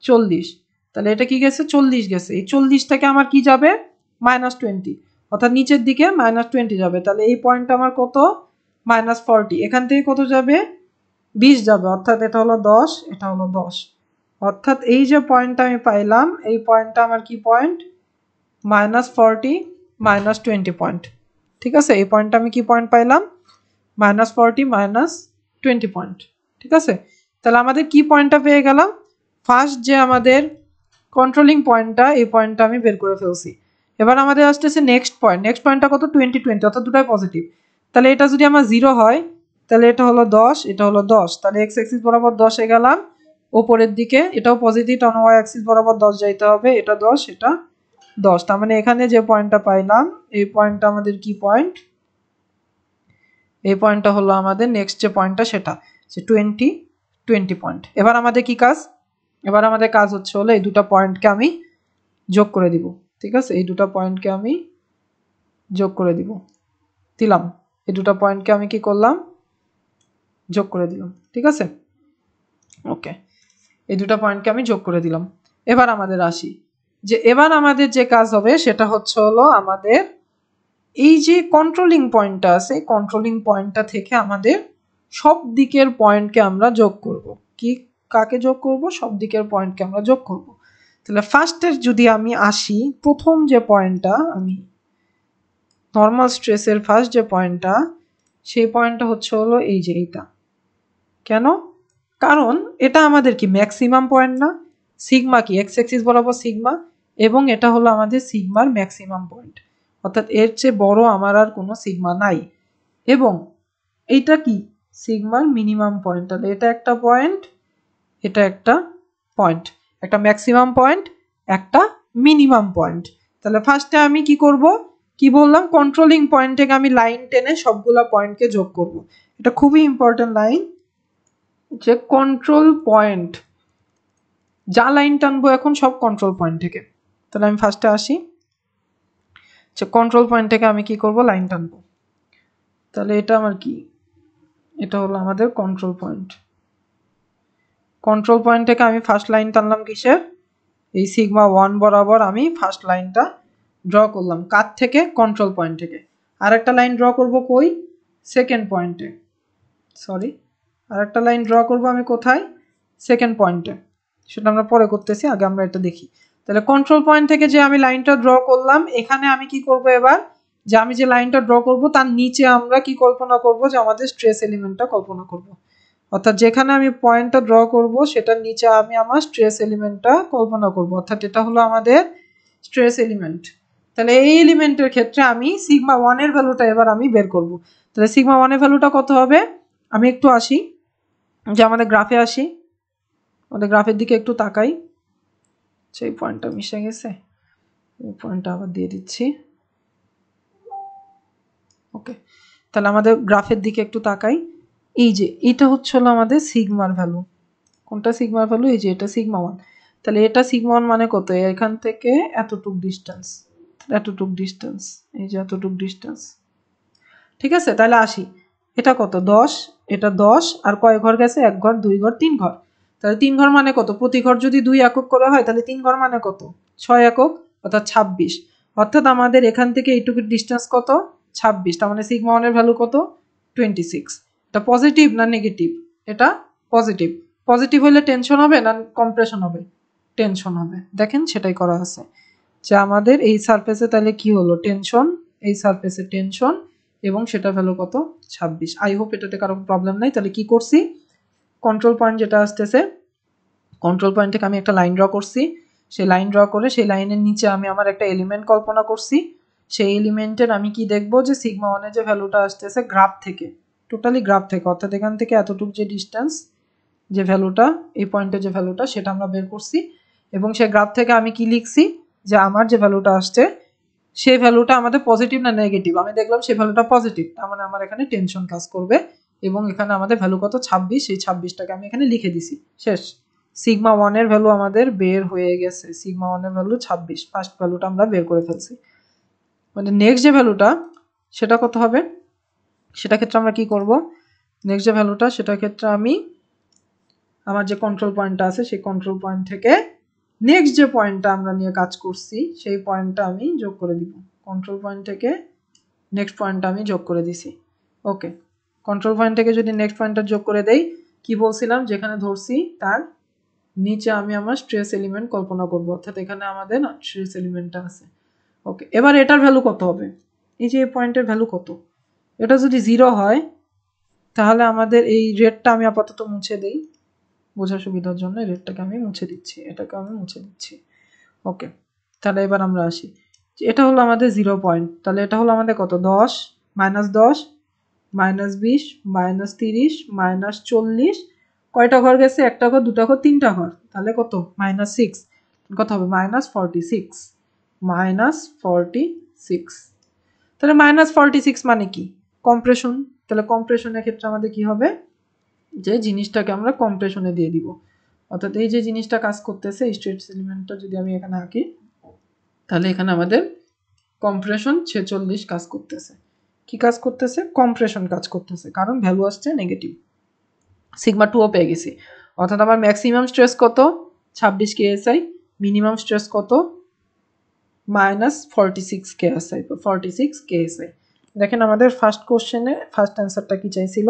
40। তাহলে এটা কি গেছে, 40 গেছে। এই 40 থেকে আমার কি যাবে -20, অর্থাৎ নিচের দিকে -20 যাবে। তাহলে এই পয়েন্ট আমার কত -40, এখান থেকে কত যাবে 20 যাবে, অর্থাৎ এটা হলো 10, এটা হলো 10। অর্থাৎ এই যে পয়েন্টটা আমি পাইলাম এই পয়েন্টটা আমার কি পয়েন্ট -40 -20 পয়েন্ট। ঠিক আছে, এই পয়েন্টটা আমি কি পয়েন্ট পাইলাম -40 -20 পয়েন্ট। ঠিক আছে, তাহলে আমাদের কি পয়েন্টটা পেয়ে গেলাম, ফার্স্ট যে আমাদের কন্ট্রোলিং পয়েন্টটা, এই পয়েন্টটা আমি বের করে ফেলছি। এবার আমাদের আসতেছে নেক্সট পয়েন্ট, নেক্সট পয়েন্টটা কত 20 20, অর্থাৎ দুটাই পজিটিভ। তাহলে এটা যদি আমার 0 হয় তাহলে এটা হলো 10, এটা হলো 10, তাহলে এক্স অ্যাক্সিস বরাবর 10 এ গেলাম উপরের দিকে, এটাও পজিটিভ, কারণ ওয়াই অ্যাক্সিস বরাবর 10 যাইতে হবে, এটা 10 এটা 10। তার মানে এখানে যে পয়েন্টটা পাইলাম এই পয়েন্টটা আমাদের কি পয়েন্ট, এই পয়েন্টটা হলো আমাদের নেক্সট যে পয়েন্টটা সেটা যে 20 20 পয়েন্ট। এবার আমাদের কি কাজ, এবার আমাদের কাজ হচ্ছে হলো এই দুটো পয়েন্টকে আমি যোগ করে দিব। ঠিক আছে, এই দুটো পয়েন্টকে আমি যোগ করে দিব, দিলাম, এই দুটো পয়েন্টকে আমি কি করলাম যোগ করে দিলাম। ঠিক আছে, ওকে, এই দুটো পয়েন্টকে আমি যোগ করে দিলাম। এবার আমাদের আসি যে এবার আমাদের যে কাজ হবে সেটা হচ্ছে হলো আমাদের এই যে কন্ট্রোলিং পয়েন্টটা আছে, কন্ট্রোলিং পয়েন্টটা থেকে আমাদের সব দিকের পয়েন্টকে আমরা যোগ করব। কি কাকে যোগ করব, সব দিকের পয়েন্টকে আমরা যোগ করব। তাহলে ফার্স্টের যদি আমি আসি, প্রথম যে পয়েন্টটা, আমি নর্মাল স্ট্রেসের ফার্স্ট যে পয়েন্টটা, সেই পয়েন্টটা হচ্ছে হলো এই যে এইটা। কেন? কারণ এটা আমাদের কি ম্যাক্সিমাম পয়েন্ট না? সিগমা কি এক্স অ্যাক্সিস বরাবর সিগমা, এবং এটা হলো আমাদের সিগমার ম্যাক্সিমাম পয়েন্ট, অর্থাৎ এর চেয়ে বড় আমার আর কোনো সিগমা নাই। এবং এইটা কি সিগমার মিনিমাম পয়েন্ট। তাহলে এটা একটা পয়েন্ট, এটা একটা পয়েন্ট, একটা ম্যাক্সিমাম পয়েন্ট, একটা মিনিমাম পয়েন্ট। তাহলে ফার্স্টে আমি কি করব, কি বললাম, কন্ট্রোলিং পয়েন্ট থেকে আমি লাইন টেনে সবগুলা পয়েন্টকে যোগ করব। এটা খুবই ইম্পর্টেন্ট লাইন, যে কন্ট্রোল পয়েন্ট, যা লাইন টানবো এখন সব কন্ট্রোল পয়েন্ট থেকে। তাহলে আমি ফার্স্টে আসি, যে কন্ট্রোল পয়েন্ট থেকে আমি কি করব, লাইন টানবো। তাহলে এটা আমার কি, এটা হলো আমাদের কন্ট্রোল পয়েন্ট। কন্ট্রোল পয়েন্ট থেকে আমি ফার্স্ট লাইন টানলাম কিসের, এই সিগমা 1 বরাবর আমি ফার্স্ট লাইনটা ড্র করলাম। কার থেকে? কন্ট্রোল পয়েন্ট থেকে। আর একটা লাইন ড্র করব কই, সেকেন্ড পয়েন্টে, সরি, আর একটা লাইন ড্র করব আমি কোথায়, সেকেন্ড পয়েন্টে। সেটা আমরা পরে করতেছি, আগে আমরা এটা দেখি। তাহলে কন্ট্রোল পয়েন্ট থেকে যে আমি লাইনটা ড্র করলাম, এখানে আমি কি করব এবার, যে আমি যে লাইনটা ড্র করব তার নিচে আমরা কি কল্পনা করব, যে আমাদের স্ট্রেস এলিমেন্টটা কল্পনা করব। অর্থাৎ যেখানে আমি পয়েন্টটা ড্র করব সেটার নিচে আমি আমার স্ট্রেস এলিমেন্টটা কল্পনা করব, অর্থাৎ এটা হলো আমাদের স্ট্রেস এলিমেন্ট। তাহলে এই এলিমেন্টের ক্ষেত্রে আমি সিগমা 1 এর ভ্যালুটা এবার আমি বের করব। তাহলে সিগমা 1 এর ভ্যালুটা কত হবে, আমি একটু আসি, যে আমাদের গ্রাফে আসি, আমাদের গ্রাফের দিকে একটু তাকাই। সেই পয়েন্টটা মিশে গেছে, এই পয়েন্টটা আবার দিয়ে দিচ্ছি। ওকে, তাহলে আমাদের গ্রাফের দিকে একটু তাকাই। এই যে এটা হচ্ছে হলো আমাদের সিগমার ভ্যালু। কোনটা সিগমার ভ্যালু? এই যে এটা সিগমা 1। তাহলে এটা সিগমা 1 মানে কত, এখান থেকে এতটুক ডিস্টেন্স, এতটুক ডিস্টেন্স, এই যে এতটুক ডিস্টেন্স। ঠিক আছে, তাহলে আসি, এটা কত, 10, এটা 10, আর কয় ঘর গেছে, 1 ঘর, 2 ঘর, 3 ঘর। তাহলে 3 ঘর মানে কত, প্রতি ঘর যদি 2 একক করে হয়, তাহলে 3 ঘর মানে কত, 6 একক, অর্থাৎ 26। অর্থাৎ আমাদের এখান থেকে এইটুকুর ডিস্টেন্স কত, 26। তার মানে সিগমা 1 এর ভ্যালু কত, 26। এটা পজিটিভ না নেগেটিভ? এটা পজিটিভ। পজিটিভ হলে টেনশন হবে না কম্প্রেশন হবে? টেনশন হবে। দেখেন সেটাই করা আছে, যে আমাদের এই সারফেসে তাহলে কি হলো, টেনশন, এই সারফেসে টেনশন, এবং সেটা ভ্যালু কত, 26। আই হোপ এটাতে কারো প্রবলেম নাই। তাহলে কি করছি, কন্ট্রোল পয়েন্ট যেটা আসতেছে, কন্ট্রোল পয়েন্ট থেকে আমি একটা লাইন ড্র করছি। সেই লাইন ড্র করে সেই লাইনের নিচে আমি আমার একটা এলিমেন্ট কল্পনা করছি। সেই এলিমেন্টের আমি কি দেখব, যে সিগমা 1 এর যে ভ্যালুটা আসতেছে গ্রাফ থেকে, টোটালি গ্রাফ থেকে, অর্থাৎ এখান থেকে এতটুকু যে ডিস্টেন্স, যে ভ্যালুটা, এই পয়েন্টের যে ভ্যালুটা, সেটা আমরা বের করছি। এবং সেই গ্রাফ থেকে আমি কি লিখছি, যে আমার যে ভ্যালুটা আসছে সেই ভ্যালুটা আমাদের পজিটিভ না নেগেটিভ। আমি দেখলাম সেই ভ্যালুটা পজিটিভ, তার মানে আমার এখানে টেনশন কাজ করবে। এবং এখানে আমাদের ভ্যালু কত, 26। সেই 26টাকে আমি এখানে লিখে দিছি, শেষ। সিগমা 1 এর ভ্যালু আমাদের বের হয়ে গেছে, সিগমা 1 এর ভ্যালু 26, ফার্স্ট ভ্যালুটা আমরা বের করে ফেলছি। মানে নেক্সট যে ভ্যালুটা, সেটা কত হবে, সেটা ক্ষেত্রে আমরা কি করব, নেক্সট যে ভ্যালুটা, সেটার ক্ষেত্রে আমি আমার যে কন্ট্রোল পয়েন্টটা আছে সেই কন্ট্রোল পয়েন্ট থেকে নেক্সট যে পয়েন্টটা আমরা নিয়ে কাজ করছি সেই পয়েন্টটা আমি যোগ করে দিব। কন্ট্রোল পয়েন্ট থেকে নেক্সট পয়েন্টটা আমি যোগ করে দিছি। ওকে, কন্ট্রোল পয়েন্ট থেকে যদি নেক্সট পয়েন্টটা যোগ করে দেই, কি বলছিলাম, যেখানে ধরছি তার নিচে আমি আমার স্ট্রেস এলিমেন্ট কল্পনা করব, অর্থাৎ এখানে আমাদের না স্ট্রেস এলিমেন্টটা আছে। ওকে, এবার এটার ভ্যালু কত হবে, এই যে এই পয়েন্টের ভ্যালু কত, এটা যদি 0 হয় তাহলে আমাদের এই রেডটা আমি আপাতত মুছে দেই বোঝার সুবিধার জন্য, রেডটাকে আমি মুছে দিচ্ছি, এটাকে আমি মুছে দিচ্ছি। ওকে, তাহলে এবার আমরা আসি, এটা হলো আমাদের 0 পয়েন্ট। তাহলে এটা হলো আমাদের কত, 10, -10, -20, -30, -40, কয়টা ঘর গেছে, একটা ঘর, দুটা ঘর, তিনটা ঘর, তাহলে কত, -6, কত হবে, -46, -46। তাহলে -46 মানে কি, কম্প্রেশন। তাহলে কম্প্রেশনের ক্ষেত্রে আমাদের কি হবে, যে জিনিসটাকে আমরা কম্প্রেশনে দিয়ে দিব, অর্থাৎ এই যে জিনিসটা কাজ করতেছে, স্ট্রেস এলিমেন্টটা যদি আমি এখানে আঁকি, তাহলে এখানে আমাদের কম্প্রেশন 46 কাজ করতেছে। কি কাজ করতেছে, কম্প্রেশন কাজ করতেছে, কারণ ভ্যালু আসছে নেগেটিভ। সিগমা 2ও পেয়ে গেছি, অর্থাৎ আমার ম্যাক্সিমাম স্ট্রেস কত, 26 কেএসআই, মিনিমাম স্ট্রেস কত, -46 কেএসআই, 46 কেএসআই। দেখেন আমাদের ফার্স্ট কোশ্চেনে ফার্স্ট অ্যান্সারটা কি চাইছিল,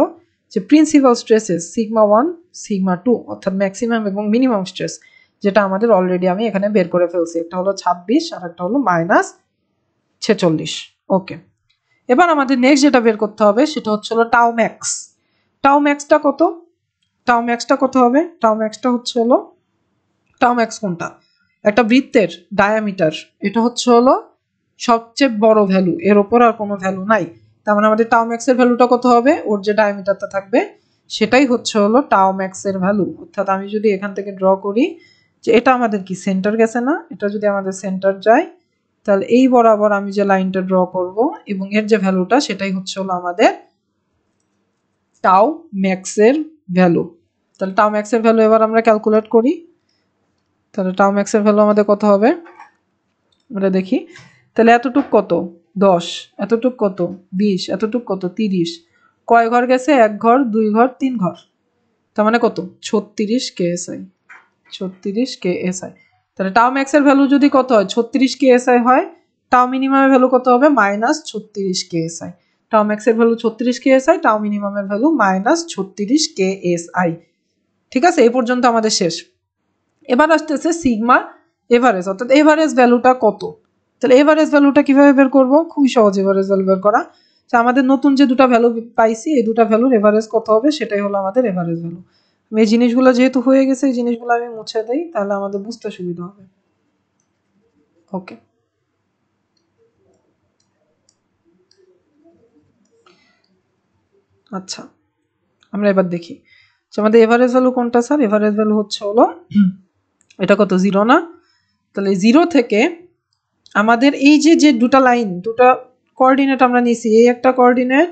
যে প্রিন্সিপাল স্ট্রেসেস সিগমা 1, সিগমা 2, অর্থাৎ ম্যাক্সিমাম এবং মিনিমাম স্ট্রেস যেটা আমাদের অলরেডি আমি এখানে বের করে ফেলছি। একটা হলো 26 আর একটা হলো -46। ওকে, এবার আমাদের নেক্সট যেটা বের করতে হবে সেটা হচ্ছে হলো টাউ ম্যাক্স। টাউ ম্যাক্সটা কত? টাউ ম্যাক্সটা কত হবে? টাউ ম্যাক্সটা হচ্ছে হলো, টাউ ম্যাক্স কোনটা? একটা বৃত্তের ডায়ামিটার, এটা হচ্ছে হলো সবচেয়ে বড় ভ্যালু, এর ওপর আর কোনো ভ্যালু নাই। তার মানে আমাদের টাউ ম্যাক্সের ভ্যালুটা কত হবে? ওর যে ডায়ামিটারটা থাকবে সেটাই হচ্ছে হলো টাউ ম্যাক্সের ভ্যালু। অর্থাৎ আমি যদি এখান থেকে ড্র করি যে এটা আমাদের কি সেন্টার গেছে না, এটা যদি আমাদের সেন্টার যায় তাহলে এই বরাবর আমি যে লাইনটা ড্র করব এবং এর যে ভ্যালুটা সেটাই হচ্ছে হলো আমাদের টাউ ম্যাক্সের ভ্যালু। তাহলে টাউ ম্যাক্সের ভ্যালু এবার আমরা ক্যালকুলেট করি। তাহলে টাউ ম্যাক্সের ভ্যালু আমাদের কত হবে আমরা দেখি। তাহলে এতটুক কত? 10, এতটুক কত? 20, এতটুক কত? 30। কয় ঘর গেছে? 1 ঘর, 2 ঘর, 3 ঘর। তার মানে কত? 36 কেএসআই। 36 কেএসআই। তাহলে টাউ ম্যাক্সের ভ্যালু যদি কত হয়? 36 কেএসআই হয়, টাউ মিনিমামের ভ্যালু কত হবে? -36 কেএসআই। টাউ ম্যাক্সের ভ্যালু 36 কেএসআই, টাউ মিনিমামের ভ্যালু -36 কেএসআই। ঠিক আছে, এই পর্যন্ত আমাদের শেষ। এবার আসতেছে সিগমা এভারেজ, অর্থাৎ এভারেজ ভ্যালুটা কত। তাহলে এভারেজ ভ্যালুটা কিভাবে বের করব? খুবই সহজ এভারেজ ভ্যালু বের করা। আমাদের নতুন যে দুটো ভ্যালু পাইছি এই দুটো ভ্যালুর এভারেজ কত হবে সেটাই হলো আমাদের এভারেজ ভ্যালু। এই জিনিসগুলো যেহেতু হয়ে গেছে এই জিনিসগুলো আমি মুছে দেই তাহলে আমাদের বুঝতে সুবিধা হবে। ওকে, আচ্ছা আমরা এবার দেখি আমাদের এভারেজ ভ্যালু কোনটা স্যার? এভারেজ ভ্যালু হচ্ছে হলো এটা কত? 0 না? তাহলে 0 থেকে আমাদের এই যে যে দুটো লাইন, দুটো কোঅর্ডিনেট আমরা নিয়েছি, এই একটা কোঅর্ডিনেট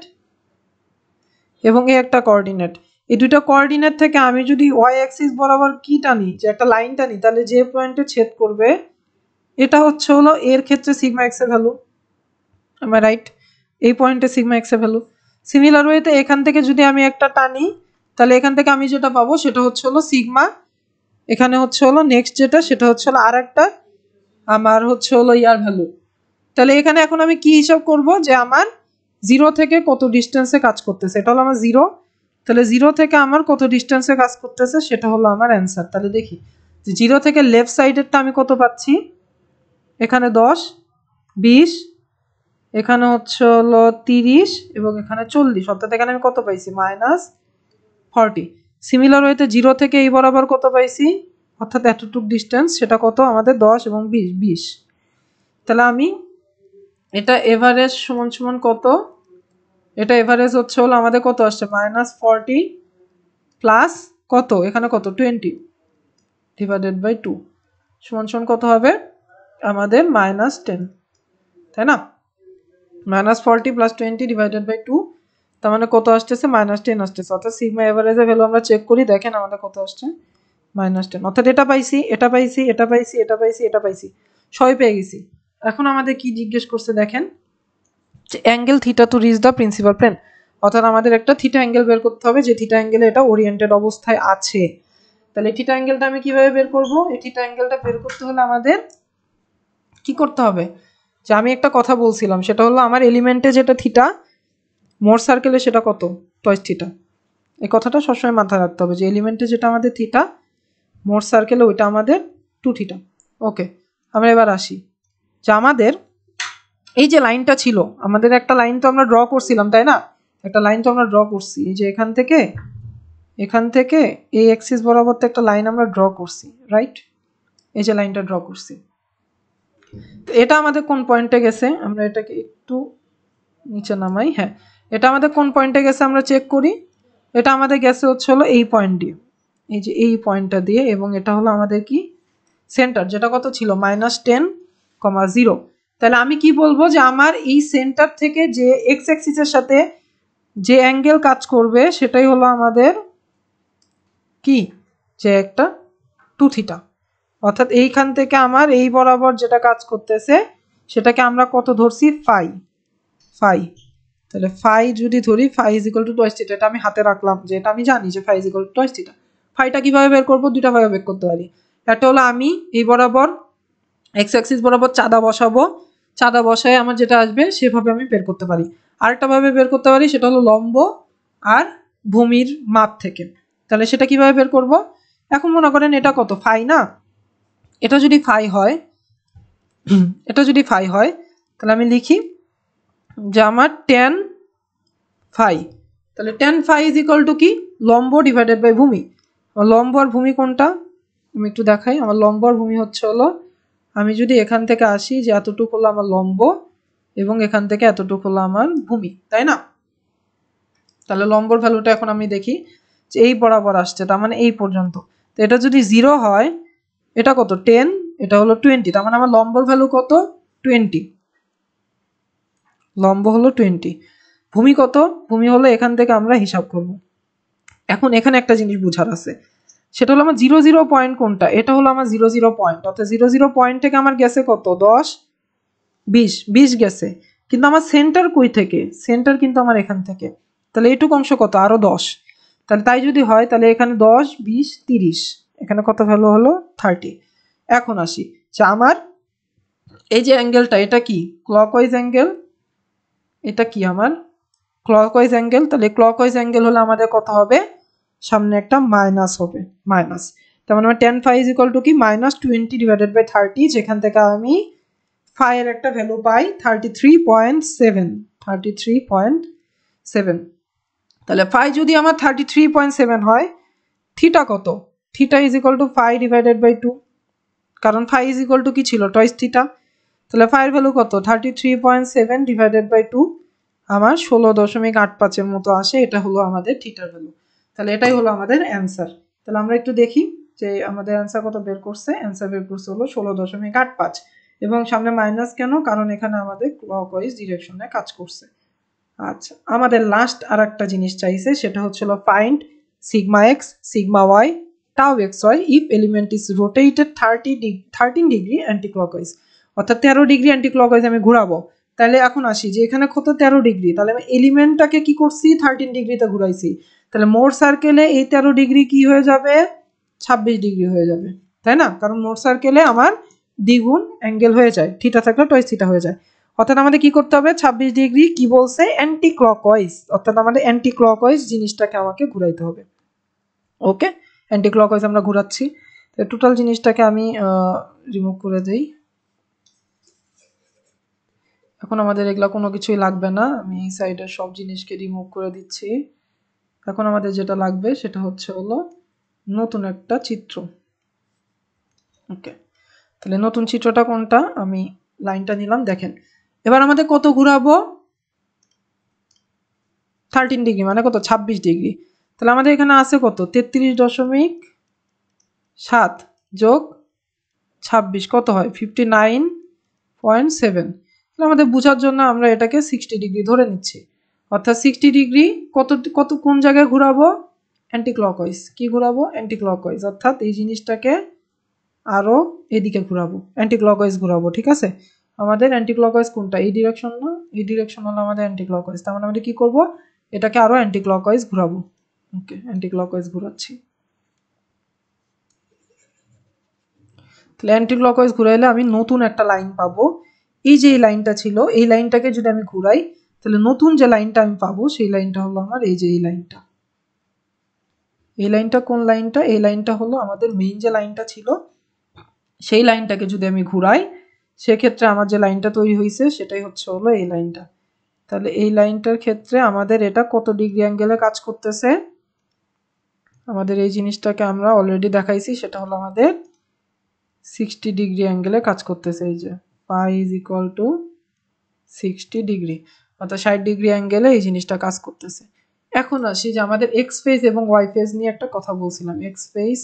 এবং এই একটা কোঅর্ডিনেট, এই দুটো কোঅর্ডিনেট থেকে আমি যদি ওয়াই অ্যাক্সিস বরাবর কি টানি, যে একটা লাইন টানি, তাহলে যে পয়েন্টে ছেদ করবে এটা হচ্ছে হলো এর ক্ষেত্রে সিগমা এক্স এর ভ্যালু। আমার রাইট, এই পয়েন্টে সিগমা এক্স এর ভ্যালু। সিমিলার ওয়েতে এখান থেকে যদি আমি একটা টানি তাহলে এখান থেকে আমি যেটা পাবো সেটা হচ্ছে হলো সিগমা, এখানে হচ্ছে হলো নেক্সট যেটা সেটা হচ্ছে হলো আর একটা আমার হচ্ছে হলো ইয়ার ভ্যালু। তাহলে এখানে এখন আমি কি হিসাব করব যে আমার 0 থেকে কত ডিস্টেন্সে কাজ করতেছে, এটা হলো আমার 0। তাহলে 0 থেকে আমার কত ডিস্টেন্সে কাজ করতেছে সেটা হলো আমার অ্যান্সার। তাহলে দেখি যে 0 থেকে লেফট সাইডেরটা আমি কত পাচ্ছি, এখানে 10, 20, এখানে হচ্ছে হলো 30 এবং এখানে 40, অর্থাৎ এখানে আমি কত পাইছি? -40। সিমিলার ওয়েতে 0 থেকে এই বরাবর কত পাইছি, অর্থাৎ এতটুক ডিস্টেন্স, সেটা কত আমাদের? 10 এবং 20। তাহলে আমি এটা এভারেজ সমান সমান কত? এটা এভারেজ হচ্ছে হলো আমাদের কত আসছে? -40 প্লাস কত? এখানে কত? 20 ডিভাইডেড বাই 2 সমান সমান কত হবে আমাদের? -10, তাই না? -40 প্লাস 20 ডিভাইডেড বাই 2, তার মানে কত আসতেছে? -10 আসতেছে। অর্থাৎ সিগমা এভারেজের ভ্যালু আমরা চেক করি, দেখেন আমাদের কত আসছে? -10। অর্থাৎ এটা পাইছি, এটা পাইছি, এটা পাইছি, এটা পাইছি, এটা পাইছি, সবই পেয়ে গেছি। এখন আমাদের কি জিজ্ঞেস করছে দেখেন, angle theta to reach the principal plane, অর্থাৎ আমাদের একটা থিটা অ্যাঙ্গেল বের করতে হবে যে থিটা অ্যাঙ্গেলে এটা ওরিয়েন্টেড অবস্থায় আছে। তাহলে থিটা অ্যাঙ্গেলটা আমি কিভাবে বের করব? এই থিটা অ্যাঙ্গেলটা বের করতে হলে আমাদের কি করতে হবে, যে আমি একটা কথা বলছিলাম সেটা হলো আমার এলিমেন্টে যেটা থিটা, মোর সার্কেলে সেটা কত? Twice theta. এই কথাটা সবসময় মাথায় রাখতে হবে যে এলিমেন্টে যেটা আমাদের থিটা, মোর সার্কেলে ওইটা আমাদের 2 থিটা। ওকে, আমরা এবার আসি যে আমাদের এই যে লাইনটা ছিল, আমাদের একটা লাইন তো আমরা ড্র করছিলাম তাই না? একটা লাইন তো আমরা ড্র করছি, এই যে এখান থেকে এই অ্যাক্সিস বরাবর তো একটা লাইন আমরা ড্র করছি, রাইট? এই যে লাইনটা ড্র করছি, তো এটা আমাদের কোন পয়েন্টে গেছে? আমরা এটাকে একটু নিচে নামাই। হ্যাঁ, এটা আমাদের কোন পয়েন্টে গেছে আমরা চেক করি। এটা আমাদের গেছে হচ্ছে হলো এই পয়েন্ট দিয়ে, এই যে এই পয়েন্টটা দিয়ে, এবং এটা হলো আমাদের কি সেন্টার, যেটা কত ছিল? -10,0। তাহলে আমি কি বলবো যে আমার এই সেন্টার থেকে যে এক্স অ্যাক্সিসের সাথে যে অ্যাঙ্গেল কাজ করবে সেটাই হলো আমাদের কি, যে একটা 2 থিটা। অর্থাৎ এইখান থেকে আমার এই বরাবর যেটা কাজ করতেছে সেটাকে আমরা কত ধরছি? ফাই। তাহলে ফাই যদি ধরি, phi is equal to twice theta, এটা আমি হাতে রাখলাম যে এটা আমি জানি যে phi is equal to twice theta. ফাইটা কিভাবে বের করবো? দুটা ভাবে বের করতে পারি। একটা হলো আমি এই বরাবর এক্স অ্যাক্সিস বরাবর চাঁদা বসাবো, চাঁদা বসায় আমার যেটা আসবে সেভাবে আমি বের করতে পারি। আরেকটা ভাবে বের করতে পারি, সেটা হলো লম্ব আর ভূমির মাপ থেকে। তাহলে সেটা কিভাবে বের করব? এখন মনে করেন এটা কত? ফাই না? এটা যদি ফাই হয়, এটা যদি ফাই হয়, তাহলে আমি লিখি যে আমার tan ফাই, তাহলে tan phi is equal to কি, লম্ব ডিভাইডেড বাই ভূমি। লম্ব আর ভূমি কোনটা আমি একটু দেখাই। আমার লম্ব আর ভূমি হচ্ছে হলো, আমি যদি এখান থেকে আসি যে এতটুকু হলো আমার লম্ব এবং এখান থেকে এতটুকু হলো আমার ভূমি, তাই না? তাহলে লম্বর ভ্যালুটা এখন আমি দেখি যে এই বরাবর আসছে, তার মানে এই পর্যন্ত। তো এটা যদি 0 হয়, এটা কত 10, এটা হলো 20, তার মানে আমার লম্বর ভ্যালু কত 20, লম্ব হলো 20। ভূমি কত, ভূমি হলো এখান থেকে আমরা হিসাব করব। এখন এখানে একটা জিনিস বোঝার আছে, সেটা হলো আমার 00 পয়েন্ট কোনটা, এটা হলো আমার 00 পয়েন্ট, অর্থাৎ 00 পয়েন্ট থেকে আমার গেছে কত 10 20 গেছে, কিন্তু আমার সেন্টার কই থেকে, সেন্টার কিন্তু আমার এখান থেকে, তাহলে এইটুকু অংশ কত আরো 10, তাহলে তাই যদি হয় তাহলে এখানে 10 20 30, এখানে কত ভ্যালু হলো 30। এখন আসি যে আমার এই যে অ্যাঙ্গেলটা, এটা কি ক্লকওয়াইজ অ্যাঙ্গেল, এটা কি আমার ক্লকওয়াইজ অ্যাঙ্গেল, তাহলে ক্লকওয়াইজ অ্যাঙ্গেল হলে আমাদের কত হবে, সামনে একটা মাইনাস হবে, মাইনাস। তার মানে আমার tan phi is equal to কি -20 ডিভাইডেড বাই 30, যেখান থেকে আমি phi এর একটা ভ্যালু পাই 33.7, 33.7। তাহলে phi যদি আমার 33.7 হয়, থিটা কত, theta is equal to phi divided by 2, কারণ phi ইজ ইকুয়াল টু কি ছিল টয়েস থিটা। তাহলে phi এর ভ্যালু কত 33.7 ডিভাইডেড বাই 2, আমার 16.85 এর মতো আসে, এটা হলো আমাদের থিটার ভ্যালু। তাহলে এটাই হলো আমাদের অ্যান্সার। তাহলে আমরা একটু দেখি যে আমাদের অ্যান্সার কত বের করছে। অ্যান্সার বের করছে হলো 16.85, এবং সামনে মাইনাস কেন, কারণ এখানে আমাদের ক্লকওয়াইজ ডিরেকশনে কাজ করছে। আচ্ছা, আমাদের লাস্ট আর একটা জিনিস চাইছে, সেটা হচ্ছিল find sigma x sigma Y tau x y if element is rotated 13 degree anticlockwise, অর্থাৎ 13 ডিগ্রি অ্যান্টি ক্লকওয়াইজ আমি ঘুরাবো। তাহলে এখন আসি যে এখানে কত 13 ডিগ্রি, তাহলে আমি এলিমেন্টটাকে কি করছি 13 ডিগ্রিতে ঘুরাইছি, তাহলে মোট সার্কেলে এই 13 ডিগ্রি কি হয়ে যাবে 26 ডিগ্রি হয়ে যাবে, তাই না? কারণ মোট সার্কেলে আমার দ্বিগুণ অ্যাঙ্গেল হয়ে যায়, থিটা থাকলে টয়েস থিটা হয়ে যায়। অর্থাৎ আমাদের কি করতে হবে 26 ডিগ্রি কি বলছে অ্যান্টি ক্লকওয়াইজ, অর্থাৎ আমাদের অ্যান্টি ক্লকওয়াইজ জিনিসটাকে আমাকে ঘুরাইতে হবে। ওকে, অ্যান্টি ক্লকওয়াইজ আমরা ঘুরাচ্ছি। টোটাল জিনিসটাকে আমি রিমুভ করে দেই। এখন আমাদের এগুলা কোনো কিছুই লাগবে না, আমি এই সাইডের সব জিনিসকে রিমুভ করে দিচ্ছি। এখন আমাদের যেটা লাগবে সেটা হচ্ছে হলো নতুন একটা চিত্র। ওকে, তাহলে নতুন চিত্রটা কোনটা, আমি লাইনটা নিলাম, দেখেন এবার আমাদের কত ঘুরাবো 13 ডিগ্রি মানে কত 26 ডিগ্রি। তাহলে আমাদের এখানে আছে কত 33.7 যোগ 26 কত হয় 59.7। তাহলে আমাদের বোঝার জন্য আমরা এটাকে 60 ডিগ্রি ধরে নিচ্ছি, অর্থাৎ 60 ডিগ্রি কত কত কোন জায়গায় ঘুরাবো অ্যান্টি ক্লকওয়াইজ, কি ঘুরাবো অ্যান্টি ক্লকওয়াইজ, অর্থাৎ এই জিনিসটাকে আরো এদিকে ঘুরাবো, অ্যান্টি ক্লকওয়াইজ ঘুরাবো। ঠিক আছে, আমাদের অ্যান্টি ক্লকওয়াইজ কোনটা, এই ডিরেকশন না, এই ডিরেকশন হলো আমাদের অ্যান্টি ক্লকওয়াইজ, তার মানে আমরা কি করব এটাকে আরো অ্যান্টি ক্লকওয়াইজ ঘুরাবো। ওকে, অ্যান্টি ক্লকওয়াইজ ঘুরাচ্ছি। তাহলে অ্যান্টি ক্লকওয়াইজ ঘুরাইলে আমি নতুন একটা লাইন পাবো, এই যে এই লাইনটা ছিল এই লাইনটাকে যদি আমি ঘুরাই তাহলে নতুন যে লাইনটা আমি পাবো সেই লাইনটা হলো আমার এই যে এই লাইনটা। এই লাইনটা কোন লাইনটা, এই লাইনটা হলো আমাদের মেইন যে লাইনটা ছিল সেই লাইনটাকে যদি আমি ঘুরাই সেক্ষেত্রে আমার যে লাইনটা তৈরি হয়েছে সেটাই হচ্ছে হলো এই লাইনটা। তাহলে এই লাইনটার ক্ষেত্রে আমাদের এটা কত ডিগ্রি অ্যাঙ্গেলে কাজ করতেছে, আমাদের এই জিনিসটাকে আমরা অলরেডি দেখাইছি, সেটা হলো আমাদের 60 ডিগ্রি অ্যাঙ্গেলে কাজ করতেছে। এই যে পাই ইজ ইকুয়াল টু 60 ডিগ্রি, অর্থাৎ 60 ডিগ্রি অ্যাঙ্গেলে এই জিনিসটা কাজ করতেছে। এখন আসি যে আমাদের এক্স ফেজ এবং ওয়াই ফেজ নিয়ে একটা কথা বলছিলাম, x face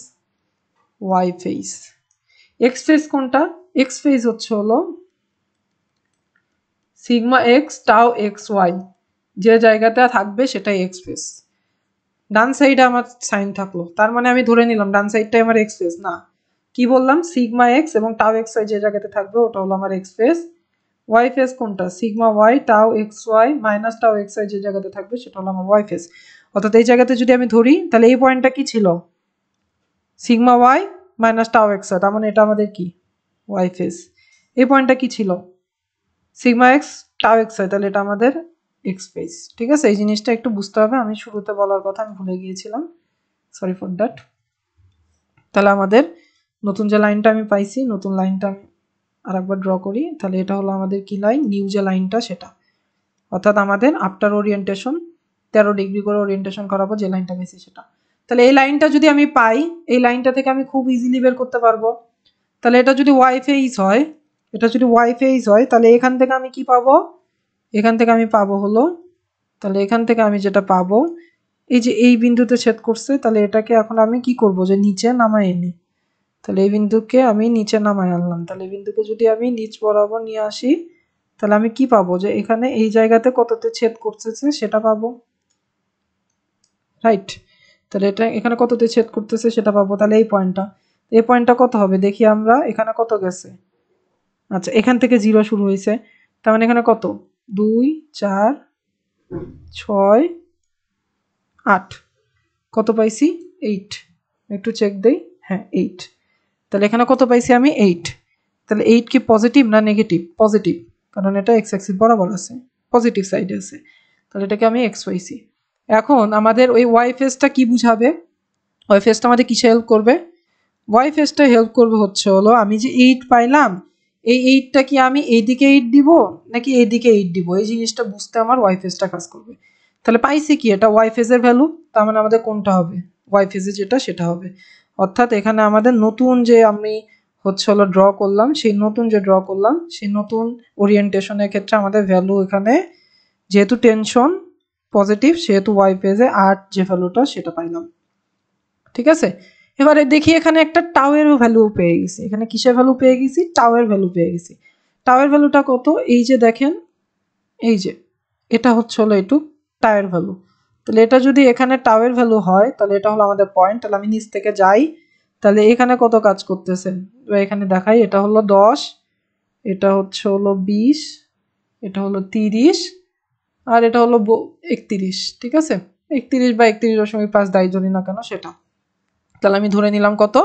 y face. X face কোনটা, এক্স ফেজ হচ্ছে হলো sigma x tau x y, যে জায়গাটা থাকবে সেটাই এক্স ফেজ। ডান সাইডে আমার সাইন থাকলো, তার মানে আমি ধরে নিলাম ডান সাইডটাই আমার এক্স ফেজ না, কি বললাম সিগমা এক্স এবং টাও এক্স ওয়াই যে জায়গাতে থাকবে ওটা হলো আমার এক্স ফেজ। ওয়াই ফেজ কোনটা sigma y tau x y minus tau x y যে জায়গাতে থাকবে সেটা হলো আমার ওয়াই ফেজ। অর্থাৎ এই জায়গাতে যদি আমি ধরি তাহলে এই পয়েন্টটা কি ছিল sigma Y minus tau x y, তার মানে এটা আমাদের কি ওয়াই ফেজ। এই পয়েন্টটা কি ছিল sigma x tau x y, তাহলে এটা আমাদের এক্স ফেজ। ঠিক আছে, এই জিনিসটা একটু বুঝতে হবে, আমি শুরুতে বলার কথা আমি ভুলে গিয়েছিলাম, সরি ফর দ্যাট। তাহলে আমাদের নতুন যে লাইনটা আমি পাইছি, নতুন লাইনটা আমি আরেকবার ড্র করি। তাহলে এটা হলো আমাদের কি লাইন, নিউ যে লাইনটা সেটা, অর্থাৎ আমাদের আফটার ওরিয়েন্টেশন 13 ডিগ্রি করে ওরিয়েন্টেশন করাবো যে লাইনটা পেয়েছি সেটা। তাহলে এই লাইনটা যদি আমি পাই, এই লাইনটা থেকে আমি খুব ইজিলি বের করতে পারবো। তাহলে এটা যদি ওয়াই ফেজ হয়, এটা যদি ওয়াই ফেজ হয়, তাহলে এখান থেকে আমি কি পাবো, এখান থেকে আমি পাবো হলো, তাহলে এখান থেকে আমি যেটা পাবো, এই যে এই বিন্দুতে ছেদ করছে, তাহলে এটাকে এখন আমি কি করব, যে নিচে নামাই এনি। তাহলে এই বিন্দুকে আমি নিচে নামাই আনলাম। তাহলে এই বিন্দুকে যদি আমি নিচ বরাবর নিয়ে আসি, তাহলে আমি কি পাবো, যে এখানে এই জায়গাতে কততে ছেদ করতেছে সেটা পাবো, রাইট। তাহলে এটা এখানে কততে ছেদ করতেছে সেটা পাবো। তাহলে এই পয়েন্টটা কত হবে দেখি আমরা, এখানে কত গেছে, আচ্ছা এখান থেকে 0 শুরু হয়েছে, তার মানে এখানে কত, 2 4 6 8, কত পাইছি 8, একটু চেক দেই, হ্যাঁ 8। তাহলে এখানে কত পাইছি আমি 8। তাহলে 8 কি পজিটিভ না নেগেটিভ, পজিটিভ, কারণ এটা এক্স অ্যাক্সিস বরাবর আছে, পজিটিভ সাইডে আছে। তাহলে এটাকে আমি এক্স পাইছি। এখন আমাদের ওই ওয়াই ফেজটা কি বুঝাবে, ওয়াই ফেজটা আমাদের কিসে হেল্প করবে, ওয়াই ফেজটা হেল্প করবে হচ্ছে হলো, আমি যে 8 পাইলাম, এই 8টা কি আমি এইদিকে 8 দিব নাকি এইদিকে 8 দিব, এই জিনিসটা বুঝতে আমার ওয়াই ফেজটা কাজ করবে। তাহলে পাইছি কি, এটা ওয়াই ফেজের ভ্যালু, তার মানে আমাদের কোনটা হবে, ওয়াই ফেজে যেটা সেটা হবে। অর্থাৎ এখানে আমাদের নতুন যে আমি হচ্ছে হলো ড্র করলাম, সেই নতুন যে ড্র করলাম সেই নতুন ওরিয়েন্টেশনের ক্ষেত্রে আমাদের ভ্যালু এখানে, যেহেতু টেনশন পজিটিভ সেহেতু ওয়াই ফেজে 8 যে ভ্যালুটা সেটা পাইলাম, ঠিক আছে। এবারে দেখি এখানে একটা টাওয়ের ভ্যালু পেয়ে গেছি, এখানে কিসের ভ্যালু পেয়ে গেছি, টাওয়ের ভ্যালু পেয়ে গেছি। টাওয়ের ভ্যালুটা কত, এই যে দেখেন, এই যে এটা হচ্ছে হলো একটু টাওয়ের ভ্যালু। তাহলে এটা যদি এখানে টাওয়ের ভ্যালু হয়, তাহলে এটা হলো আমাদের পয়েন্ট। তাহলে আমি নিচ থেকে যাই, তাহলে এখানে কত কাজ করতেছেন, এখানে দেখাই, এটা হলো 10, এটা হচ্ছে হলো 20, এটা হলো 30, আর এটা হলো 31, ঠিক আছে, 31 বা 31.5 দায় ধরি না কেন সেটা। তাহলে আমি ধরে নিলাম কত,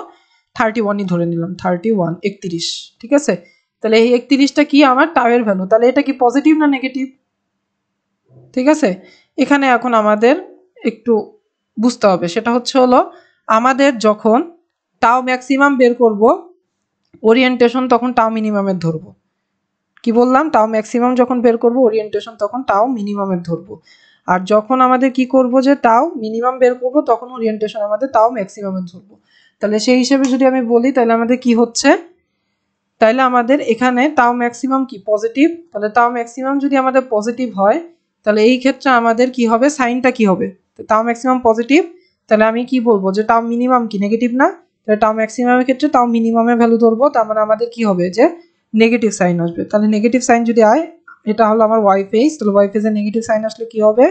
31ই ধরে নিলাম, 31 31, ঠিক আছে। তাহলে এই 31টা কি আমার টাওয়ের ভ্যালু, তাহলে এটা কি পজিটিভ না নেগেটিভ, ঠিক আছে। এখানে এখন আমাদের একটু বুঝতে হবে, সেটা হচ্ছে হলো আমাদের যখন টাও ম্যাক্সিমাম বের করব ওরিয়েন্টেশন তখন টাও মিনিমামের ধরবো, কি বললাম, টাও ম্যাক্সিমাম যখন বের করব ওরিয়েন্টেশন তখন টাও মিনিমামের ধরবো। আর যখন আমাদের কি করব, যে টাও মিনিমাম বের করব তখন ওরিয়েন্টেশন আমাদের টাও ম্যাক্সিমামের ধরবো। তাহলে সেই হিসেবে যদি আমি বলি, তাহলে আমাদের কি হচ্ছে, তাহলে আমাদের এখানে টাও ম্যাক্সিমাম কি পজিটিভ, তাহলে টাও ম্যাক্সিমাম যদি আমাদের পজিটিভ হয়, তাহলে এই ক্ষেত্রে আমাদের কি হবে, সাইনটা কি হবে, টাও ম্যাক্সিমাম পজিটিভ, তাহলে আমি কি বলবো, যে টাও মিনিমাম কি নেগেটিভ না, তাহলে টাও ম্যাক্সিমামের ক্ষেত্রে টাও মিনিমামের ভ্যালু ধরবো, তার মানে আমাদের কি হবে, যে নেগেটিভ সাইন আসবে। তাহলে নেগেটিভ সাইন যদি হয়, এটা হলো আমার ওয়াই ফেজ, তাহলে ওয়াই ফেজে নেগেটিভ সাইন আসলে কি হবে,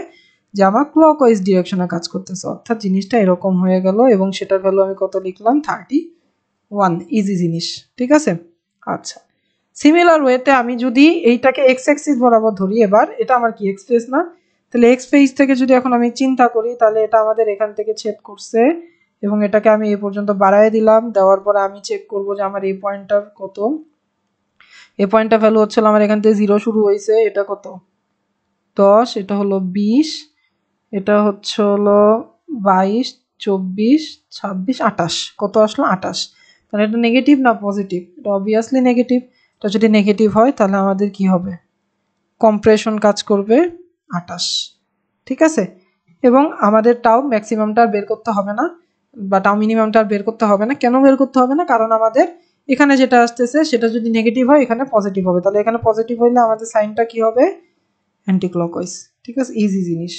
যে আমার ক্লকওয়াইজ ডিরেকশনে কাজ করতেছে, অর্থাৎ জিনিসটা এরকম হয়ে গেল, এবং সেটার ভ্যালু আমি কত লিখলাম 31, ইজি জিনিস, ঠিক আছে। আচ্ছা, সিমিলার ওয়েতে আমি যদি এইটাকে এক্স অ্যাক্সিস বরাবর ধরি, এবার এটা আমার কি এক্স ফেজ না, তাহলে এক্স ফেজ থেকে যদি এখন আমি চিন্তা করি, তাহলে এটা আমাদের এখান থেকে ছেদ করছে, এবং এটাকে আমি এই পর্যন্ত বাড়ায় দিলাম, দেওয়ার পরে আমি চেক করব যে আমার এই পয়েন্টটার কত, এই পয়েন্টটা ভ্যালু হচ্ছে আমার এখান থেকে 0 শুরু হয়েছে, এটা কত 10, এটা হলো 20, এটা হচ্ছে হলো 22, 24, 26, 28, কত আসলো 28। তাহলে এটা নেগেটিভ না পজিটিভ, এটা অবভিয়াসলি নেগেটিভ। এটা যদি নেগেটিভ হয় তাহলে আমাদের কি হবে, কম্প্রেশন কাজ করবে 28, ঠিক আছে। এবং আমাদের টাও ম্যাক্সিমামটা বের করতে হবে না, বা টাও মিনিমামটা বের করতে হবে না। কেন বের করতে হবে না, কারণ আমাদের এখানে যেটা আসতেছে সেটা যদি নেগেটিভ হয় এখানে পজিটিভ হবে, তাহলে এখানে পজিটিভ হইলে আমাদের সাইনটা কি হবে, অ্যান্টি ক্লকওয়াইজ, ঠিক আছে, ইজি জিনিস।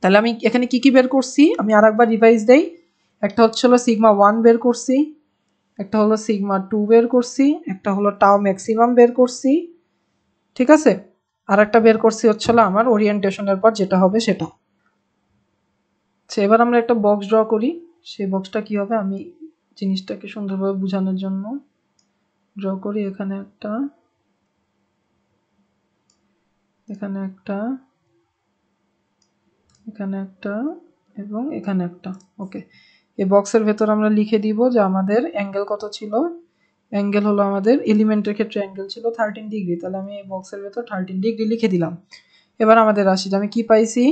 তাহলে আমি এখানে কি কি বের করছি, আমি আরেকবার রিভাইজ দেই। একটা হচ্ছে হলো সিগমা 1 বের করছি, একটা হলো সিগমা 2 বের করছি, একটা হলো টাও ম্যাক্সিমাম বের করছি, ঠিক আছে। আর একটা বের করছি হচ্ছে হলো আমার ওরিয়েন্টেশনের পর যেটা হবে সেটা। আচ্ছা, এবার আমরা একটা বক্স ড্র করি। সেই বক্সটা কি হবে, আমি জিনিসটাকে সুন্দরভাবে বোঝানোর জন্য ড্র করি। এখানে একটা, এখানে একটা, এখানে একটা, এবং এখানে একটা, ওকে। এই বক্সের ভেতর আমরা লিখে দিব যে আমাদের অ্যাঙ্গেল কত ছিল, অ্যাঙ্গেল হলো আমাদের এলিমেন্টের ক্ষেত্রে অ্যাঙ্গেল ছিল 13 ডিগ্রি, তাহলে আমি এই বক্সের ভেতর 13 ডিগ্রি লিখে দিলাম। এবার আমাদের আসি যে আমি কি পাইছি,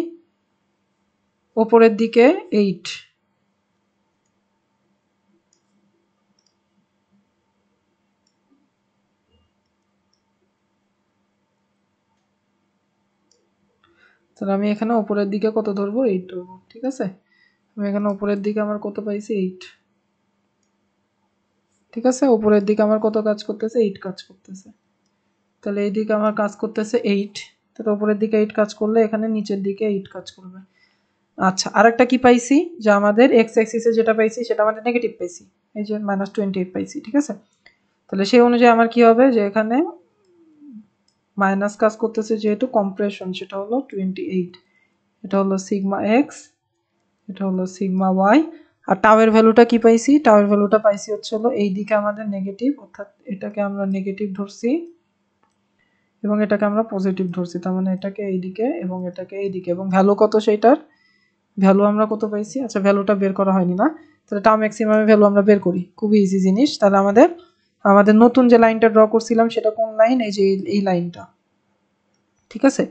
ওপরের দিকে 8, তাহলে আমি এখানে উপরের দিকে কত ধরবো 8 ধরবো, ঠিক আছে। আমি এখানে উপরের দিকে আমার কত পাইছি 8, ঠিক আছে। উপরের দিকে আমার কত কাজ করতেছে 8 কাজ করতেছে, তাহলে এই দিকে আমার কাজ করতেছে 8, তাহলে উপরের দিকে 8 কাজ করলে এখানে নিচের দিকে 8 কাজ করবে। আচ্ছা আরেকটা কি পাইছি যে আমাদের এক্স অ্যাক্সিসে যেটা পাইছি সেটা আমাদের নেগেটিভ পাইছি, এই যে -28 পাইছি, ঠিক আছে। তাহলে সেই অনুযায়ী আমার কি হবে যে এখানে মাইনাস কাজ করতেছে যেহেতু কম্প্রেশন, সেটা হলো 28, এটা হলো সিগমা এক্স, এটা হলো সিগমা ওয়াই। আর টাওয়ের ভ্যালুটা কি পাইছি, টাওয়ের ভ্যালুটা পাইছি হচ্ছে হলো এই দিকে আমাদের নেগেটিভ, অর্থাৎ এটাকে আমরা নেগেটিভ ধরছি এবং এটাকে আমরা পজিটিভ ধরছি, তার মানে এটাকে এইদিকে এবং এটাকে এইদিকে। এবং ভ্যালু কত সেইটার, ভ্যালু আমরা কত পাইছি, আচ্ছা ভ্যালুটা বের করা হয়নি না, তাহলে টাও ম্যাক্সিমামের ভ্যালু আমরা বের করি, খুবই ইজি জিনিস। তাহলে আমাদের নতুন যে লাইনটা ড্র করছিলাম সেটা কোন লাইন, এই যে এই লাইনটা, ঠিক আছে।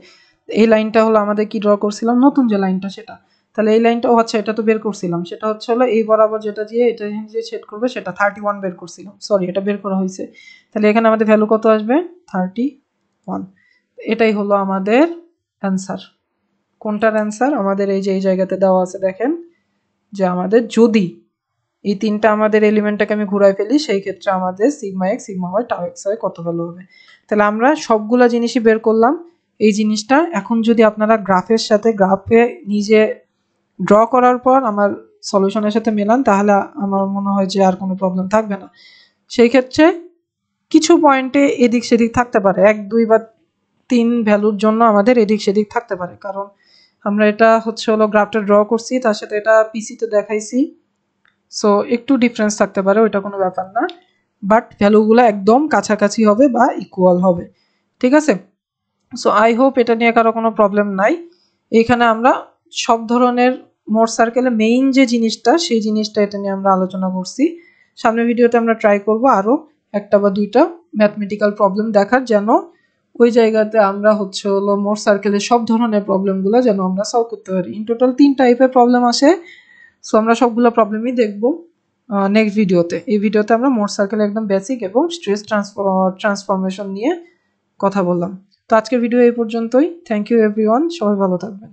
এই লাইনটা হলো আমাদের কি ড্র করছিলাম, নতুন যে লাইনটা সেটা। তাহলে এই লাইনটা আচ্ছা এটা তো বের করছিলাম, সেটা হচ্ছে হলো এই বরাবর যেটা দিয়ে এটা যে ছেদ করবে সেটা 31 বের করছিলাম, সরি এটা বের করা হয়েছে। তাহলে এখানে আমাদের ভ্যালু কত আসবে 31, এটাই হলো আমাদের অ্যান্সার। কোনটার অ্যান্সার, আমাদের এই যে এই জায়গাতে দেওয়া আছে দেখেন যে আমাদের যদি এই তিনটা আমাদের এলিমেন্টটাকে আমি ঘুরাই ফেলি সেই ক্ষেত্রে আমাদের sigma x sigma y tau x Y কত ভ্যালু হবে। তাহলে আমরা সবগুলা জিনিসই বের করলাম। এই জিনিসটা এখন যদি আপনারা গ্রাফের সাথে গ্রাফে নিজে ড্র করার পর আমার সলিউশনের সাথে মেলান তাহলে আমার মনে হয় যে আর কোনো প্রবলেম থাকবে না। সেই ক্ষেত্রে কিছু পয়েন্টে এদিক সেদিক থাকতে পারে, 1 2 বা 3 ভ্যালুর জন্য আমাদের এদিক সেদিক থাকতে পারে, কারণ আমরা এটা হচ্ছে হলো গ্রাফটা ড্র করছি তার সাথে এটা পিসিতে দেখাইছি, সো একটু ডিফারেন্স থাকতে পারে, ওইটা কোনো ব্যাপার না, বাট ভ্যালুগুলো একদম কাছাকাছি হবে বা ইকুয়াল হবে, ঠিক আছে। সো আই হোপ এটা নিয়ে কারো কোনো প্রবলেম নাই। এইখানে আমরা সব ধরনের মোর সার্কেলে মেইন যে জিনিসটা সেই জিনিসটা এটা নিয়ে আমরা আলোচনা করছি। সামনের ভিডিওতে আমরা ট্রাই করব আরও একটা বা দুইটা ম্যাথমেটিক্যাল প্রবলেম দেখার, যেন ওই জায়গাতে আমরা হচ্ছে হলো মোর সার্কেলের সব ধরনের প্রবলেমগুলো যেন আমরা সলভ করতে পারি। ইন টোটাল 3 টাইপের প্রবলেম আসে, সো আমরা সবগুলো প্রবলেমই দেখব নেক্সট ভিডিওতে। এই ভিডিওতে আমরা মোর সার্কেল একদম বেসিক এবং স্ট্রেস ট্রান্সফরমেশন নিয়ে কথা বললাম। তো আজকের ভিডিও এই পর্যন্তই। থ্যাংক ইউ এভরিওয়ান, সবাই ভালো থাকবেন।